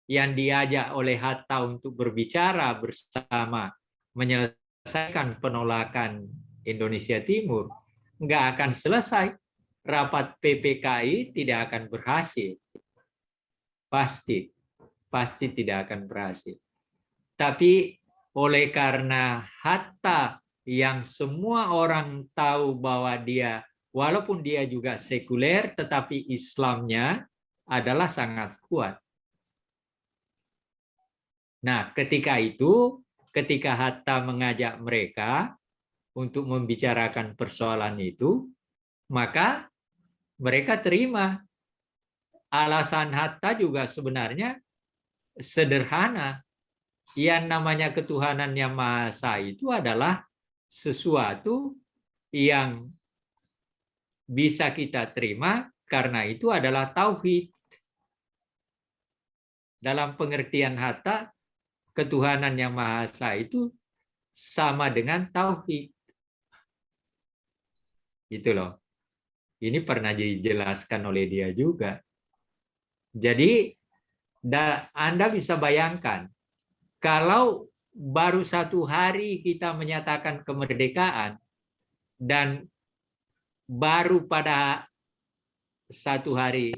yang diajak oleh Hatta untuk berbicara bersama menyelesaikan penolakan Indonesia Timur, nggak akan selesai. Rapat PPKI tidak akan berhasil. Pasti tidak akan berhasil. Tapi oleh karena Hatta yang semua orang tahu bahwa dia, walaupun dia juga sekuler, tetapi Islamnya adalah sangat kuat. Nah, ketika itu, ketika Hatta mengajak mereka untuk membicarakan persoalan itu, maka mereka terima. Alasan Hatta juga sebenarnya sederhana. Yang namanya ketuhanan yang Maha Esa itu adalah sesuatu yang bisa kita terima karena itu adalah tauhid. Dalam pengertian Hatta, ketuhanan yang Maha Esa itu sama dengan tauhid. Gitu loh. Ini pernah dijelaskan oleh dia juga. Jadi Anda bisa bayangkan, kalau baru 1 hari kita menyatakan kemerdekaan dan baru pada 1 hari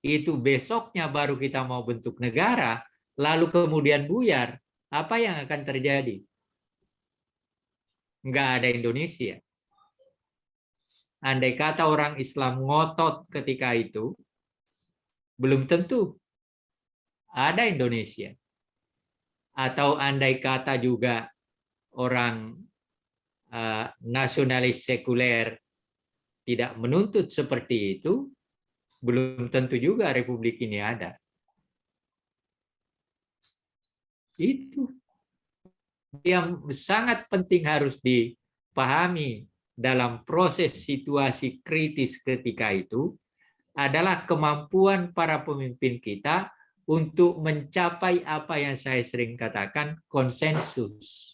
itu besoknya baru kita mau bentuk negara, lalu kemudian buyar, apa yang akan terjadi? Nggak ada Indonesia. Andai kata orang Islam ngotot ketika itu, belum tentu ada Indonesia. Atau andai kata juga orang nasionalis sekuler tidak menuntut seperti itu, belum tentu juga Republik ini ada. Itu yang sangat penting harus dipahami dalam proses situasi kritis ketika itu adalah kemampuan para pemimpin kita untuk mencapai apa yang saya sering katakan konsensus.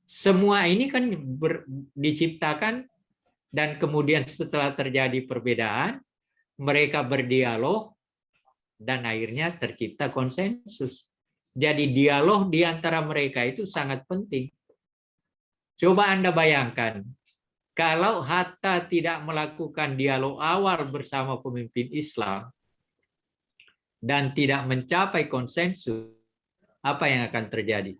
Semua ini kan diciptakan dan kemudian setelah terjadi perbedaan, mereka berdialog dan akhirnya tercipta konsensus. Jadi dialog di antara mereka itu sangat penting. Coba Anda bayangkan, kalau Hatta tidak melakukan dialog awal bersama pemimpin Islam dan tidak mencapai konsensus, apa yang akan terjadi?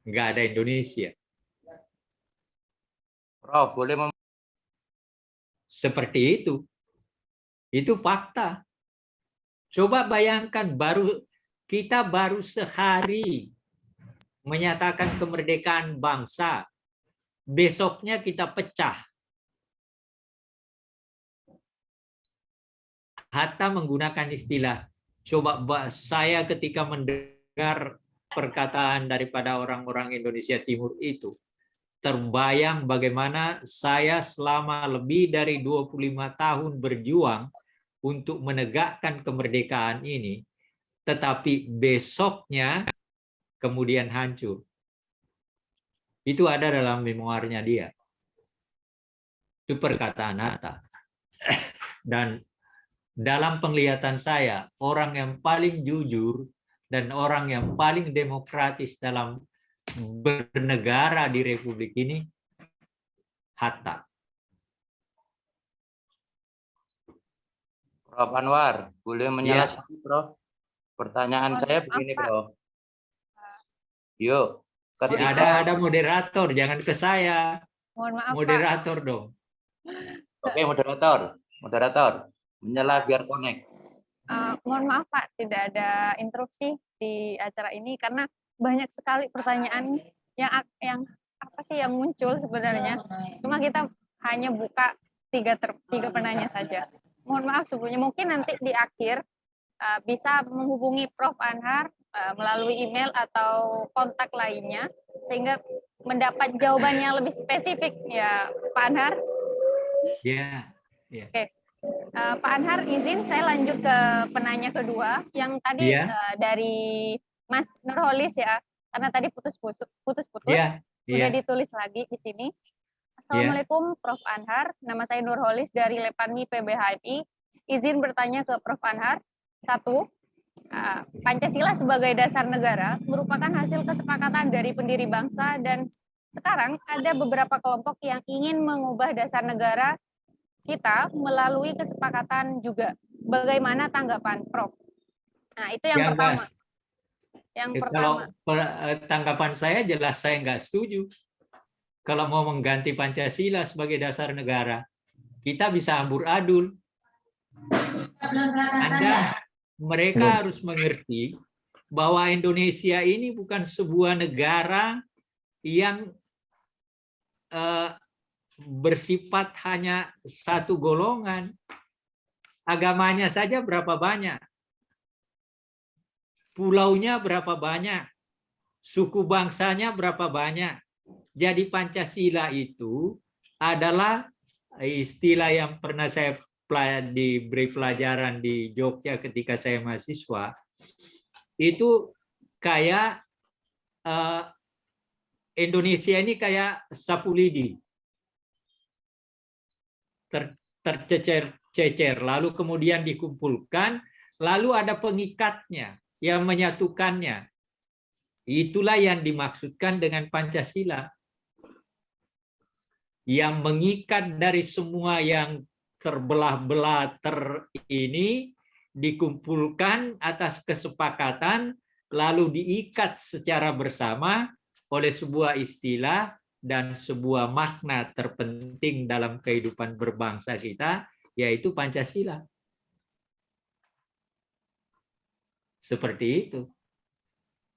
Nggak ada Indonesia. Prof, boleh seperti itu. Itu fakta. Coba bayangkan kita baru sehari menyatakan kemerdekaan bangsa. Besoknya kita pecah. Hatta menggunakan istilah, coba saya ketika mendengar perkataan daripada orang-orang Indonesia Timur itu, terbayang bagaimana saya selama lebih dari 25 tahun berjuang untuk menegakkan kemerdekaan ini, tetapi besoknya kemudian hancur. Itu ada dalam memoarnya dia. Itu perkataan Hatta. Dan dalam penglihatan saya, orang yang paling jujur dan orang yang paling demokratis dalam bernegara di Republik ini, Hatta. Prof Anwar, boleh menjelaskan, ya. Prof? Pertanyaan saya begini, Prof. Yuk. Ada moderator, jangan ke saya. Mohon maaf, moderator Pak. Dong. Oke, moderator. Menyala biar connect. Mohon maaf, Pak, tidak ada interupsi di acara ini karena banyak sekali pertanyaan yang apa sih yang muncul sebenarnya. Cuma kita hanya buka tiga penanya saja. Mohon maaf sebelumnya, mungkin nanti di akhir bisa menghubungi Prof. Anhar melalui email atau kontak lainnya sehingga mendapat jawaban yang lebih spesifik ya Pak Anhar. Ya. Yeah. Oke. Pak Anhar, izin saya lanjut ke penanya kedua yang tadi dari Mas Nurholis ya, karena tadi putus-putus. Udah ditulis lagi di sini. Assalamualaikum Prof. Anhar, nama saya Nurholis dari Lepanmi PBHMI. Izin bertanya ke Prof. Anhar. 1. Pancasila sebagai dasar negara merupakan hasil kesepakatan dari pendiri bangsa dan sekarang ada beberapa kelompok yang ingin mengubah dasar negara kita melalui kesepakatan juga. Bagaimana tanggapan Prof? Nah, itu yang pertama. Yang pertama. Kalau tanggapan saya jelas saya nggak setuju. Kalau mau mengganti Pancasila sebagai dasar negara, kita bisa ambur-adul. Mereka harus mengerti bahwa Indonesia ini bukan sebuah negara yang bersifat hanya satu golongan. Agamanya saja berapa banyak, pulaunya berapa banyak, suku bangsanya berapa banyak. Jadi Pancasila itu adalah istilah yang pernah saya diberi pelajaran di Jogja ketika saya mahasiswa. Itu kayak Indonesia ini kayak sapu lidi. Tercecer-cecer, lalu kemudian dikumpulkan, lalu ada pengikatnya yang menyatukannya. Itulah yang dimaksudkan dengan Pancasila. Yang mengikat dari semua yang terbelah-belah ini dikumpulkan atas kesepakatan, lalu diikat secara bersama oleh sebuah istilah dan sebuah makna terpenting dalam kehidupan berbangsa kita, yaitu Pancasila. Seperti itu.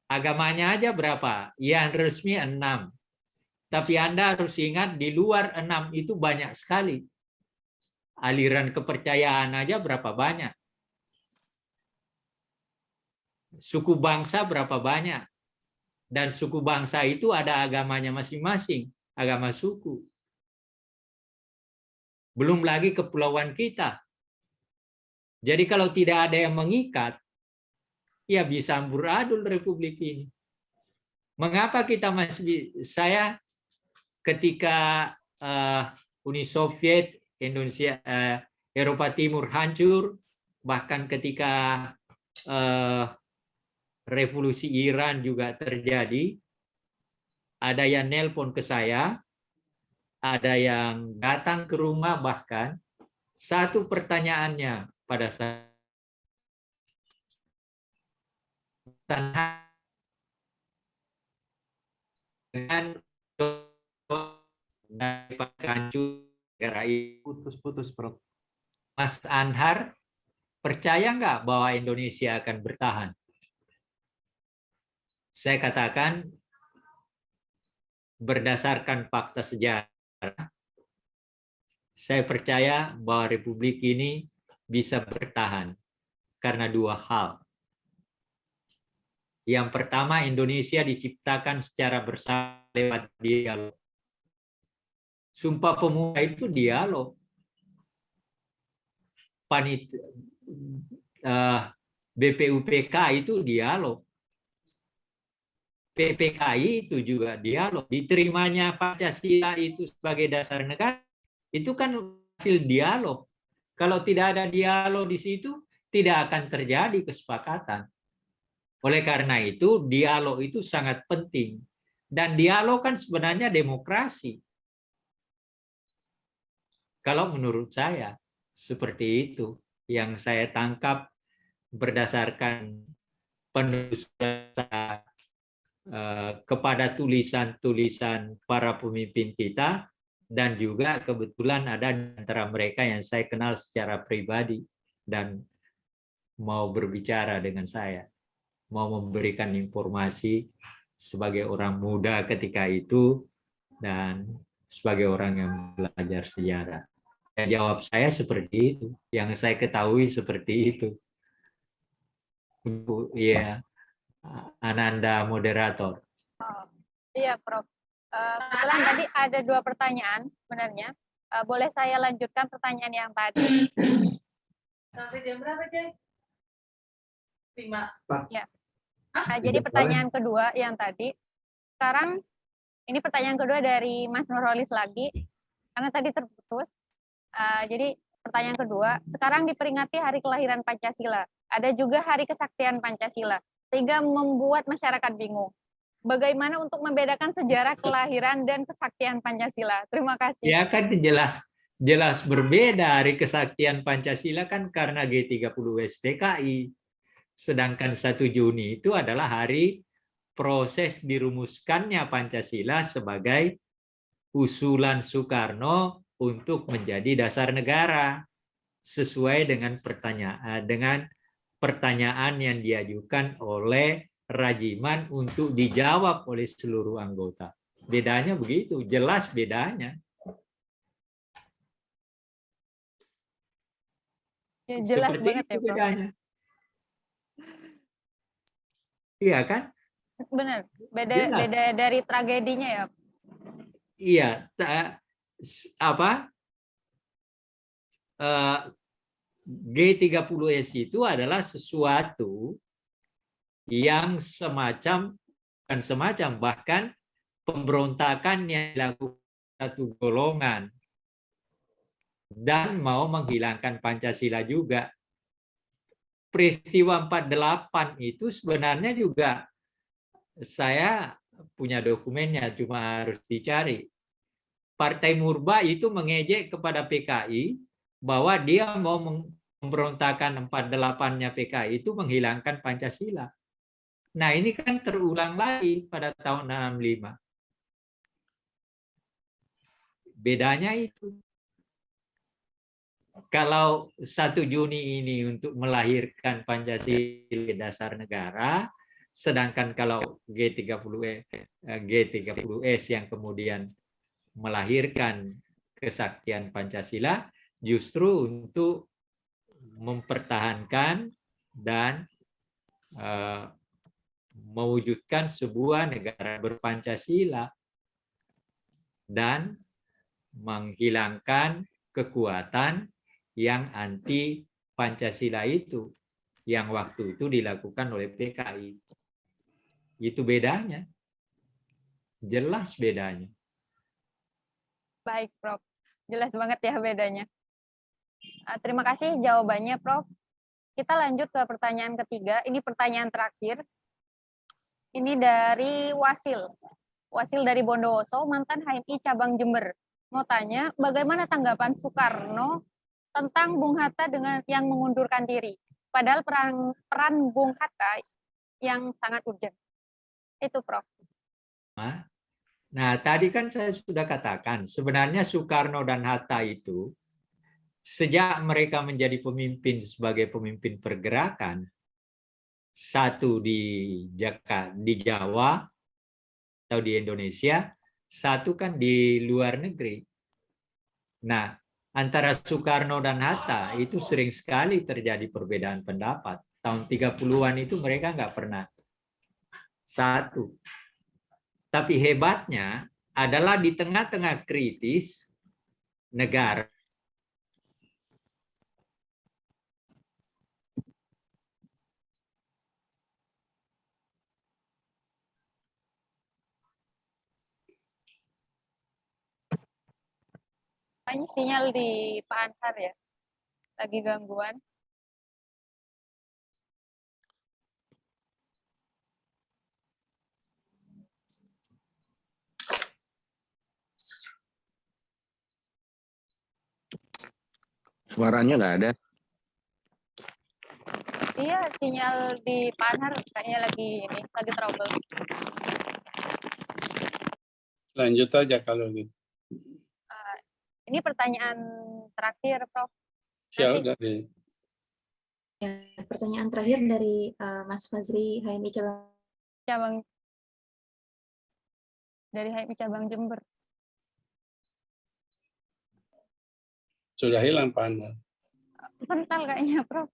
Agamanya aja berapa? Yang resmi 6. Tapi Anda harus ingat di luar 6 itu banyak sekali. Aliran kepercayaan aja berapa banyak. Suku bangsa berapa banyak. Dan suku bangsa itu ada agamanya masing-masing. Agama suku. Belum lagi kepulauan kita. Jadi kalau tidak ada yang mengikat, ya bisa amburadul Republik ini. Mengapa kita masih, saya ketika Uni Soviet, Indonesia, Eropa Timur hancur, bahkan ketika revolusi Iran juga terjadi, ada yang nelpon ke saya, ada yang datang ke rumah, bahkan satu pertanyaannya pada saya, dengan putus-putus, Prof. Mas Anhar percaya nggak bahwa Indonesia akan bertahan? Saya katakan berdasarkan fakta sejarah, saya percaya bahwa Republik ini bisa bertahan karena 2 hal. Yang pertama, Indonesia diciptakan secara bersama lewat dialog. Sumpah Pemuda itu dialog. BPUPK itu dialog. PPKI itu juga dialog. Diterimanya Pancasila itu sebagai dasar negara, itu kan hasil dialog. Kalau tidak ada dialog di situ, tidak akan terjadi kesepakatan. Oleh karena itu, dialog itu sangat penting. Dan dialog kan sebenarnya demokrasi. Kalau menurut saya, seperti itu yang saya tangkap berdasarkan penulisan kepada tulisan-tulisan para pemimpin kita, dan juga kebetulan ada di antara mereka yang saya kenal secara pribadi dan mau berbicara dengan saya, mau memberikan informasi sebagai orang muda ketika itu dan sebagai orang yang belajar sejarah. Ya, jawab saya seperti itu. Yang saya ketahui seperti itu. Iya, Ananda moderator. Oh, iya, Prof. Kebetulan tadi ada 2 pertanyaan sebenarnya. Boleh saya lanjutkan pertanyaan yang tadi? Sampai jam berapa, Jay? 5. Ya. Jadi pertanyaan kedua yang tadi. Sekarang ini pertanyaan kedua dari Mas Nurholis lagi, karena tadi terputus. Jadi pertanyaan kedua, sekarang diperingati Hari Kelahiran Pancasila. Ada juga Hari Kesaktian Pancasila, sehingga membuat masyarakat bingung. Bagaimana untuk membedakan sejarah kelahiran dan kesaktian Pancasila? Terima kasih. Ya kan jelas berbeda. Hari Kesaktian Pancasila kan karena G30 SPKI. Sedangkan 1 Juni itu adalah hari proses dirumuskannya Pancasila sebagai usulan Soekarno untuk menjadi dasar negara sesuai dengan pertanyaan yang diajukan oleh Rajiman untuk dijawab oleh seluruh anggota. Bedanya begitu, jelas bedanya. Ya, jelas Seperti banget itu ya, Prof. bedanya. Iya kan? Benar, beda dari tragedinya ya. Iya, G30S itu adalah sesuatu yang bahkan pemberontakan yang dilakukan satu golongan dan mau menghilangkan Pancasila juga. Peristiwa 48 itu sebenarnya juga saya punya dokumennya, cuma harus dicari. Partai Murba itu mengejek kepada PKI bahwa dia mau memberontakan 48-nya PKI itu menghilangkan Pancasila. Nah, ini kan terulang lagi pada tahun 65. Bedanya itu. Kalau 1 Juni ini untuk melahirkan Pancasila dasar negara, sedangkan kalau G30S yang kemudian melahirkan kesaktian Pancasila justru untuk mempertahankan dan mewujudkan sebuah negara berpancasila dan menghilangkan kekuatan yang anti Pancasila itu yang waktu itu dilakukan oleh PKI. Itu bedanya. Jelas bedanya. Baik, Prof. Jelas banget ya bedanya. Terima kasih jawabannya, Prof. Kita lanjut ke pertanyaan ketiga. Ini pertanyaan terakhir. Ini dari Wasil. Wasil dari Bondowoso, mantan HMI Cabang Jember. Mau tanya, bagaimana tanggapan Soekarno tentang Bung Hatta dengan yang mengundurkan diri? Padahal peran Bung Hatta yang sangat urgent. Itu, Prof. Nah, tadi kan saya sudah katakan, sebenarnya Soekarno dan Hatta itu, sejak mereka menjadi pemimpin sebagai pemimpin pergerakan, satu di Jawa atau di Indonesia, satu kan di luar negeri. Nah, antara Soekarno dan Hatta itu sering sekali terjadi perbedaan pendapat. Tahun 30-an itu mereka nggak pernah satu. Tapi hebatnya adalah di tengah-tengah kritis negara Kayaknya sinyal di Pak Ansar ya, lagi gangguan. Suaranya nggak ada. Iya, sinyal di Pak Ansar kayaknya lagi trouble. Lanjut aja kalau gitu. Ini pertanyaan terakhir, Prof. Ya Nanti udah deh. Ya, pertanyaan terakhir dari Mas Fazri HMI cabang dari HMI Cabang Jember. Sudah hilang Pak Anwar. Bentar kayaknya, Prof.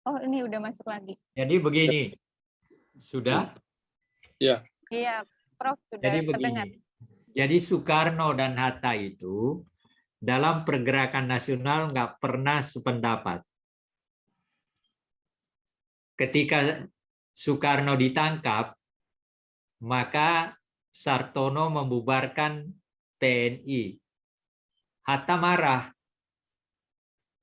Oh, ini udah masuk lagi. Jadi begini, sudah? Ya. Iya, Prof. Sudah Jadi terdengar. begini. Jadi Soekarno dan Hatta itu dalam pergerakan nasional nggak pernah sependapat. Ketika Soekarno ditangkap, maka Sartono membubarkan PNI. Hatta marah.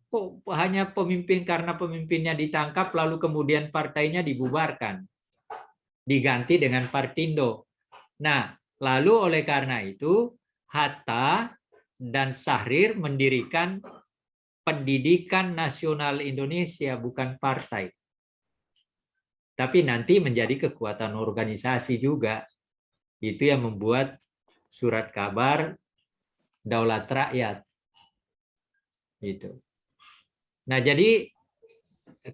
Kok hanya pemimpin karena pemimpinnya ditangkap lalu kemudian partainya dibubarkan. Diganti dengan Partindo. Nah, lalu oleh karena itu Hatta dan Syahrir mendirikan Pendidikan Nasional Indonesia, bukan partai. Tapi nanti menjadi kekuatan organisasi juga. Itu yang membuat surat kabar Daulat Rakyat. Itu. Nah, jadi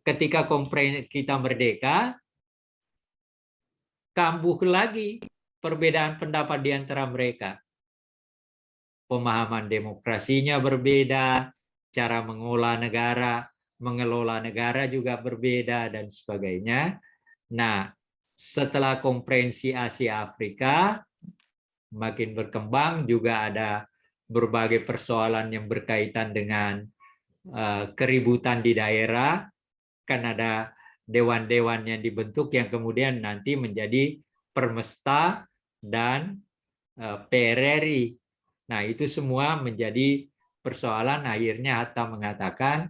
ketika kita merdeka, kambuh lagi perbedaan pendapat di antara mereka. Pemahaman demokrasinya berbeda, cara mengelola negara juga berbeda, dan sebagainya. Nah, setelah Konferensi Asia Afrika makin berkembang, juga ada berbagai persoalan yang berkaitan dengan keributan di daerah, kan ada dewan-dewan yang dibentuk yang kemudian nanti menjadi Permesta dan PRRI. Nah, itu semua menjadi persoalan. Akhirnya Hatta mengatakan,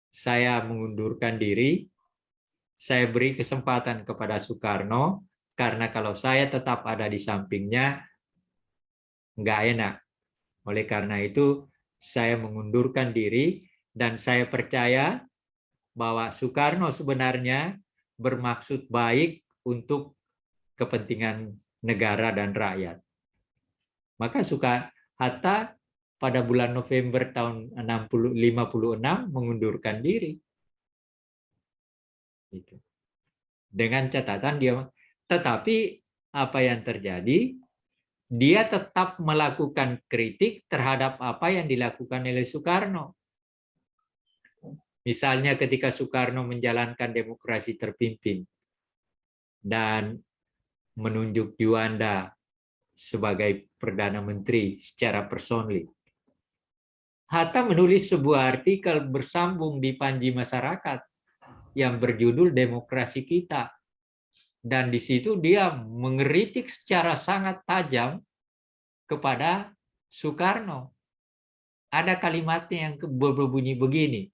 saya mengundurkan diri, saya beri kesempatan kepada Soekarno, karena kalau saya tetap ada di sampingnya, nggak enak. Oleh karena itu, saya mengundurkan diri, dan saya percaya bahwa Soekarno sebenarnya bermaksud baik untuk kepentingan negara dan rakyat. Maka Hatta pada bulan November tahun 56 mengundurkan diri. Dengan catatan tetapi apa yang terjadi, dia tetap melakukan kritik terhadap apa yang dilakukan oleh Soekarno. Misalnya ketika Soekarno menjalankan demokrasi terpimpin dan menunjuk Juanda sebagai Perdana Menteri secara personil. Hatta menulis sebuah artikel bersambung di Panji Masyarakat yang berjudul Demokrasi Kita. Dan di situ dia mengkritik secara sangat tajam kepada Soekarno. Ada kalimatnya yang berbunyi begini.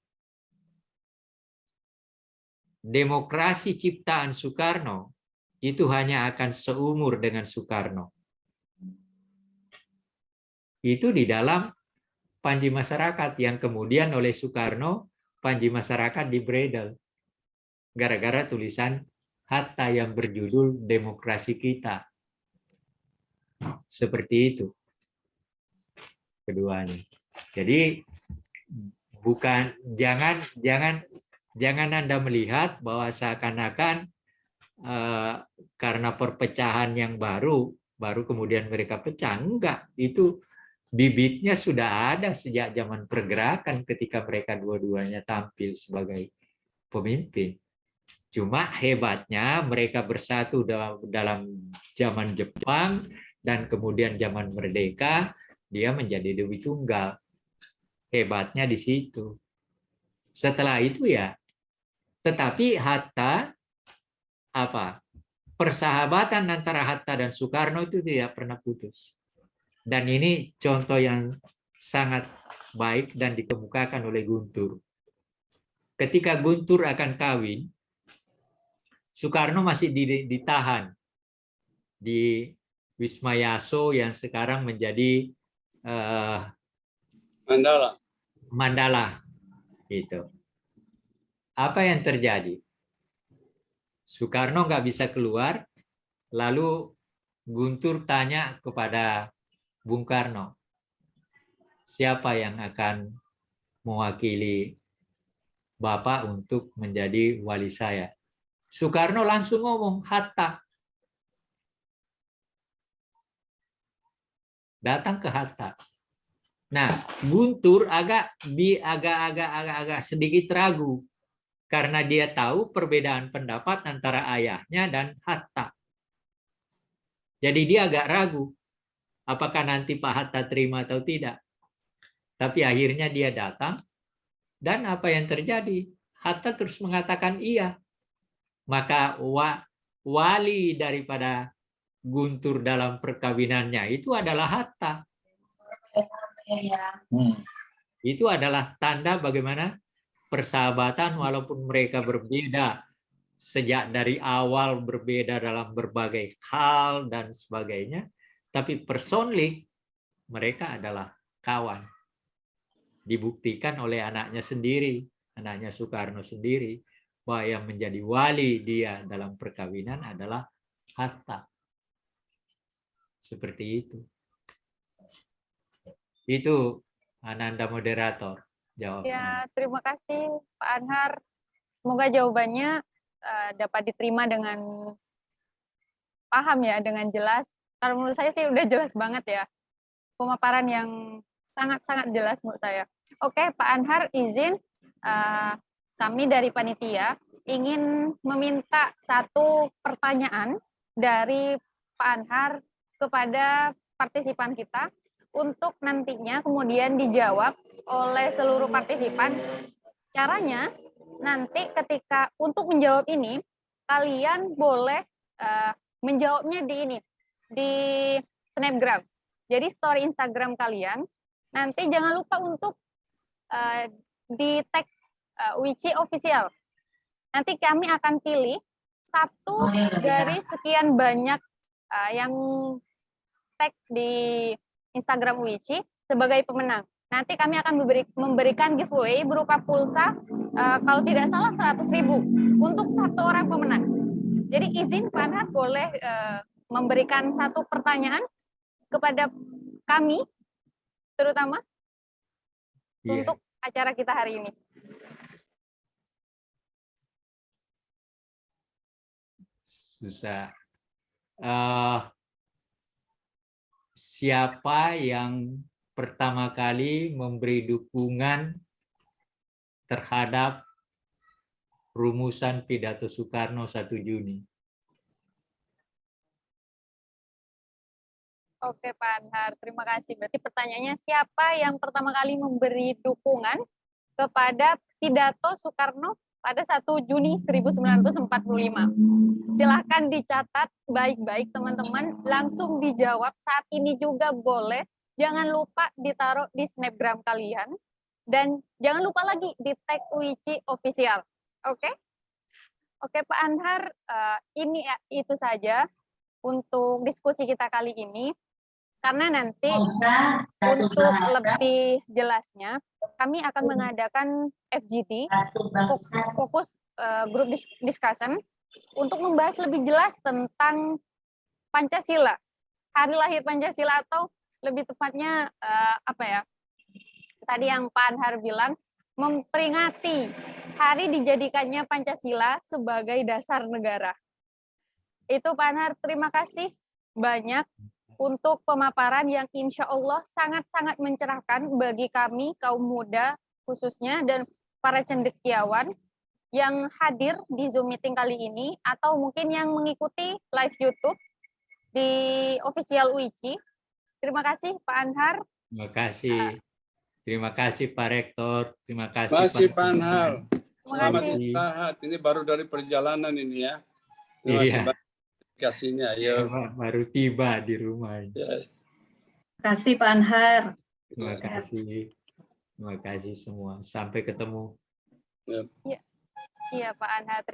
Demokrasi ciptaan Soekarno itu hanya akan seumur dengan Soekarno. Itu di dalam Panji Masyarakat yang kemudian oleh Soekarno, Panji Masyarakat dibredel. Gara-gara tulisan Hatta yang berjudul Demokrasi Kita. Seperti itu. Keduanya. Jadi bukan jangan Anda melihat bahwa seakan-akan karena perpecahan yang baru kemudian mereka pecah. Enggak, itu bibitnya sudah ada sejak zaman pergerakan ketika mereka dua-duanya tampil sebagai pemimpin. Cuma hebatnya mereka bersatu dalam zaman Jepang dan kemudian zaman merdeka dia menjadi Dewi Tunggal. Hebatnya di situ. Setelah itu ya, tetapi Hatta persahabatan antara Hatta dan Soekarno itu tidak pernah putus. Dan ini contoh yang sangat baik dan dikemukakan oleh Guntur. Ketika Guntur akan kawin, Soekarno masih ditahan di Wisma Yaso yang sekarang menjadi Mandala. Itu. Apa yang terjadi? Soekarno nggak bisa keluar, lalu Guntur tanya kepada Bung Karno, siapa yang akan mewakili Bapak untuk menjadi wali saya? Soekarno langsung ngomong, Hatta. Datang ke Hatta. Nah, Guntur agak sedikit ragu karena dia tahu perbedaan pendapat antara ayahnya dan Hatta. Jadi dia agak ragu apakah nanti Pak Hatta terima atau tidak. Tapi akhirnya dia datang dan apa yang terjadi? Hatta terus mengatakan iya. Maka wali daripada Guntur dalam perkawinannya itu adalah Hatta. Itu adalah tanda bagaimana persahabatan walaupun mereka berbeda sejak dari awal, berbeda dalam berbagai hal dan sebagainya, tapi personally mereka adalah kawan. Dibuktikan oleh anaknya sendiri, anaknya Soekarno sendiri, bahwa yang menjadi wali dia dalam perkawinan adalah Hatta. Seperti itu. Itu Ananda moderator jawab. Ya, terima kasih Pak Anhar. Semoga jawabannya dapat diterima dengan paham ya, dengan jelas. Kalau menurut saya sih udah jelas banget ya. Pemaparan yang sangat-sangat jelas menurut saya. Oke, Pak Anhar izin kami dari panitia ingin meminta satu pertanyaan dari Pak Anhar kepada partisipan kita untuk nantinya kemudian dijawab oleh seluruh partisipan. Caranya nanti ketika untuk menjawab ini kalian boleh menjawabnya di Snapgram. Jadi story Instagram kalian nanti jangan lupa untuk di tag Wici official. Nanti kami akan pilih satu dari sekian banyak yang tag di Instagram Wici sebagai pemenang. Nanti kami akan memberikan giveaway berupa pulsa kalau tidak salah 100.000 untuk satu orang pemenang. Jadi izin Pak Anhar boleh memberikan satu pertanyaan kepada kami terutama untuk acara kita hari ini. Susah. Siapa yang pertama kali memberi dukungan terhadap rumusan pidato Soekarno 1 Juni? Oke Pak Anhar, terima kasih. Berarti pertanyaannya siapa yang pertama kali memberi dukungan kepada pidato Soekarno pada 1 Juni 1945? Silahkan dicatat baik-baik teman-teman, langsung dijawab saat ini juga boleh. Jangan lupa ditaruh di Snapgram kalian. Dan jangan lupa lagi di tag Wici official. Oke? Oke Pak Anhar, ini itu saja untuk diskusi kita kali ini. Karena nanti untuk lebih jelasnya, kami akan mengadakan FGD, fokus group discussion, untuk membahas lebih jelas tentang Pancasila, hari lahir Pancasila, atau lebih tepatnya tadi yang Pak Anhar bilang, memperingati hari dijadikannya Pancasila sebagai dasar negara. Itu Pak Anhar, terima kasih banyak untuk pemaparan yang insya Allah sangat-sangat mencerahkan bagi kami, kaum muda khususnya, dan para cendekiawan yang hadir di Zoom meeting kali ini, atau mungkin yang mengikuti live YouTube di official Wici. Terima kasih Pak Anhar. Terima kasih. Terima kasih Pak Rektor. Terima kasih Pak Anhar. Selamat kasih. istirahat. Ini baru dari perjalanan ini ya. Terima kasih banyak kasihnya. Ayo. Baru tiba di rumah. Ya. Terima kasih Pak Anhar. Terima kasih. Terima kasih semua. Sampai ketemu. Ya. Iya Pak Anhar.